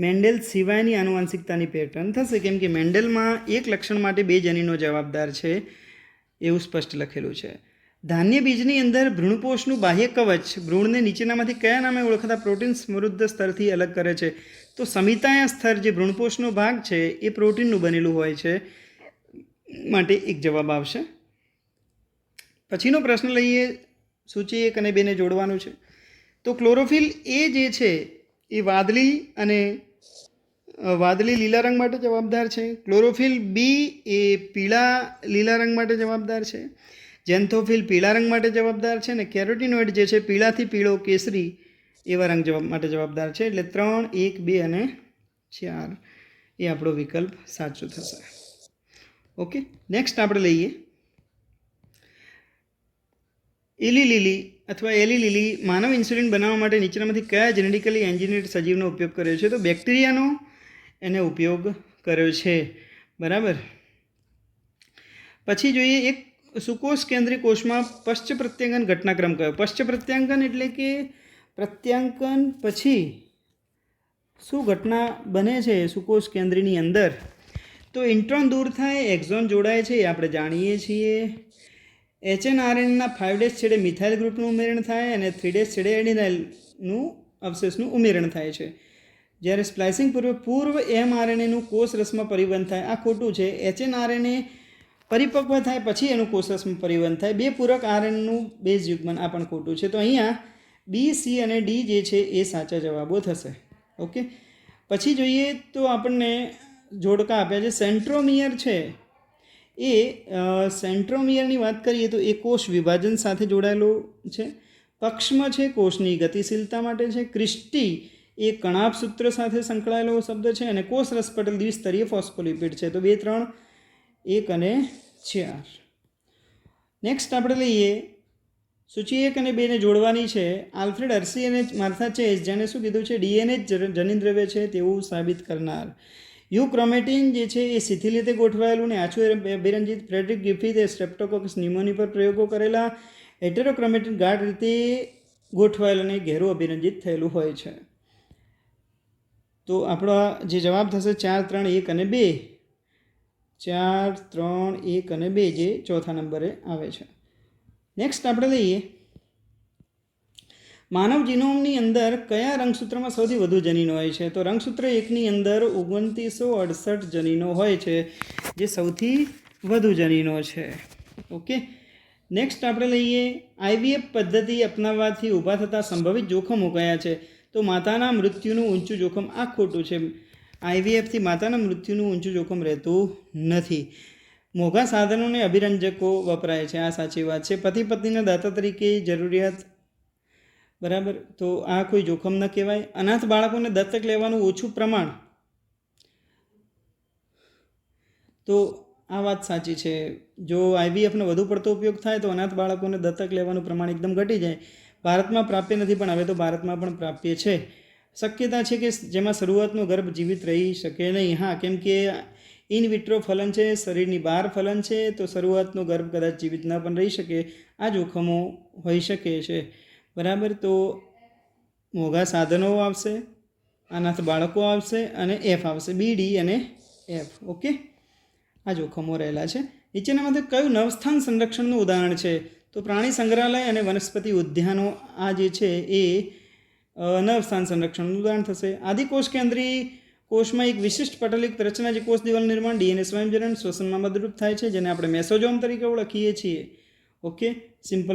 Speaker 1: મેન્ડેલ સિવાયની આનુવંશિકતાની પેટર્ન થશે. કેમ કે મેન્ડેલમાં એક લક્ષણ માટે 2 જનીનો જવાબદાર છે એવું સ્પષ્ટ લખેલું છે. ધાન્ય બીજની અંદર ભ્રૂણપોષનું બાહ્ય કવચ ભ્રૂણને નીચેનામાંથી કયા નામે ઓળખાતા પ્રોટીન સમૃદ્ધ સ્તરથી અલગ કરે છે? તો સમિતાયા સ્તર જે ભ્રૂણપોષનો ભાગ છે એ પ્રોટીનનું બનેલું હોય છે. માટે 1 જવાબ આવશે. પછીનો પ્રશ્ન લઈએ. સૂચિ 1 અને 2 ને જોડવાનું છે. તો ક્લોરોફિલ એ જે છે એ વાદળી લીલા રંગ માટે જવાબદાર છે. ક્લોરોફિલ બી એ પીળા લીલા રંગ માટે જવાબદાર છે. જેન્થોફિલ પીળા રંગ માટે જવાબદાર છે. અને કેરોટીનોઇડ જે છે પીળાથી પીળો કેસરી એવા રંગ માટે જવાબદાર છે. એટલે 3, 1, 2 અને 4 એ આપણો વિકલ્પ સાચો થશે. ઓકે, નેક્સ્ટ આપણે લઈએ. એલી લીલી માનવ ઇન્સ્યુલિન બનાવવા માટે નીચેનામાંથી કયા જેનેટિકલી એન્જિનિયર્ડ સજીવનો ઉપયોગ કર્યો છે? તો બેક્ટેરિયાનો એને ઉપયોગ કર્યો છે. બરાબર. પછી જોઈએ એક સુકોષ કેન્દ્રીય કોષમાં પશ્ચ પ્રત્યાંગન ઘટનાક્રમ કયો? પશ્ચ પ્રત્યાંગન એટલે કે પ્રત્યાંકન પછી શું ઘટના બને છે સુકોષ કેન્દ્રની અંદર? તો ઇન્ટ્રોન દૂર થાય, એક્ઝોન જોડાય છે એ આપણે જાણીએ છીએ. HNRNના 5' છેડે મિથાઇલ ગ્રુપનું ઉમેરણ થાય અને 3' છેડે એડિનાઇલનું અવશેષનું ઉમેરણ થાય છે. જ્યારે સ્પ્લાઇસિંગ પૂર્વ mRNAનું કોષ રસમાં પરિવહન થાય. આ ખોટું છે. HNRNA પરિપક્વ થાય પછી એનું કોષ રસમાં પરિવહન થાય. 2 પૂરક RNAનું બેઝ યુગ્મન આ પણ ખોટું છે. તો અહીંયા B, C અને D જે છે એ સાચા જવાબો થશે. ઓકે, પછી જોઈએ તો આપણને જોડકા આપ્યા છે. સેન્ટ્રોમિયર છે એ સેન્ટ્રોમિયરની વાત કરીએ તો એ કોષ વિભાજન સાથે જોડાયેલું છે. પક્ષમ છે કોષની ગતિશીલતા માટે છે. ક્રિસ્ટી એ કણાભ સૂત્ર સાથે સંકળાયેલો શબ્દ છે. અને કોષ રસપટલ દ્વિસ્તરીય ફોસ્ફોલિપિડ છે. તો 2, 3, 1 અને 4. નેક્સ્ટ આપણે લઈએ સૂચિ 1 અને 2 ને જોડવાની છે. આલ્ફ્રેડ હર્સી અને માર્થા ચેઝ જેને શું કીધું છે, ડીએનએ જ જનીનદ્રવ્ય છે તેવું સાબિત કરનાર. યુક્રોમેટિન જે છે એ શિથિલ રીતે ગોઠવાયેલું ને આછું અભિરંજિત. ફ્રેડરિક ગ્રિફિથે સ્ટ્રેપ્ટોકોકસ ન્યુમોની પર પ્રયોગો કરેલા. હેટેરોક્રોમેટિન ગાઢ રીતે ગોઠવાયેલું અને ઘેરું અભિરંજિત થયેલું હોય છે. તો આપણો જે જવાબ થશે 4, 3, 1 અને 2. 4, 3, 1 અને 2 જે ચોથા નંબરે આવે છે. નેક્સ્ટ આપણે લઈએ માનવ જીનોમની અંદર કયા રંગસૂત્રમાં સૌથી વધુ જનીનો હોય છે. તો રંગસૂત્ર 1ની અંદર 2968 જનીનો હોય છે જે સૌથી વધુ જનીનો છે. ઓકે. નેક્સ્ટ આપણે લઈએ આઈવીએફ પદ્ધતિ અપનાવવાથી ઊભા થતા સંભવિત જોખમો કયા છે. તો માતાના મૃત્યુનું ઊંચું જોખમ આ ખોટું છે. આઈવીએફથી માતાના મૃત્યુનું ઊંચું જોખમ રહેતું નથી. મોંઘા સાધનોને અભિરંજકો વપરાય છે, આ સાચી વાત છે. પતિ પત્નીના દાતા તરીકે જરૂરિયાત, બરાબર, તો આ કોઈ જોખમ ન કહેવાય. અનાથ બાળકોને દત્તક લેવાનું ઓછું પ્રમાણ, તો આ વાત સાચી છે. જો આઈવીએફનો વધુ પડતો ઉપયોગ થાય તો અનાથ બાળકોને દત્તક લેવાનું પ્રમાણ એકદમ ઘટી જાય. ભારતમાં પ્રાપ્ય નથી પણ હવે તો ભારતમાં પણ પ્રાપ્ય છે. શક્યતા છે કે જેમાં શરૂઆતનો ગર્ભ જીવિત રહી શકે નહીં. હા, કેમ કે ઇન વિટ્રો ફલન છે, શરીરની બહાર ફલન છે, તો શરૂઆતનો ગર્ભ કદાચ જીવિત ન પણ રહી શકે. આ જોખમો હોઈ શકે છે, બરાબર. તો મોંઘા સાધનો આવશે, અનાથ બાળકો આવશે અને એફ આવશે, બી, ડી અને એફ. ઓકે, આ જોખમો રહેલા છે. નીચેનામાંથી કયું નવસ્થાન સંરક્ષણનું ઉદાહરણ છે. તો પ્રાણી સંગ્રહાલય અને વનસ્પતિ ઉદ્યાનો આ જે છે એ નવસ્થાન સંરક્ષણનું ઉદાહરણ થશે. આદિકોષ કેન્દ્રી કોષમાં એક વિશિષ્ટ પટલિક રચના જે કોષ દિવાલ નિર્માણ, ડીએનએ સ્વયંજનન, શ્વસનમાં મદદરૂપ થાય છે, જેને આપણે મેસોજોમ તરીકે ઓળખીએ છીએ. Okay, simple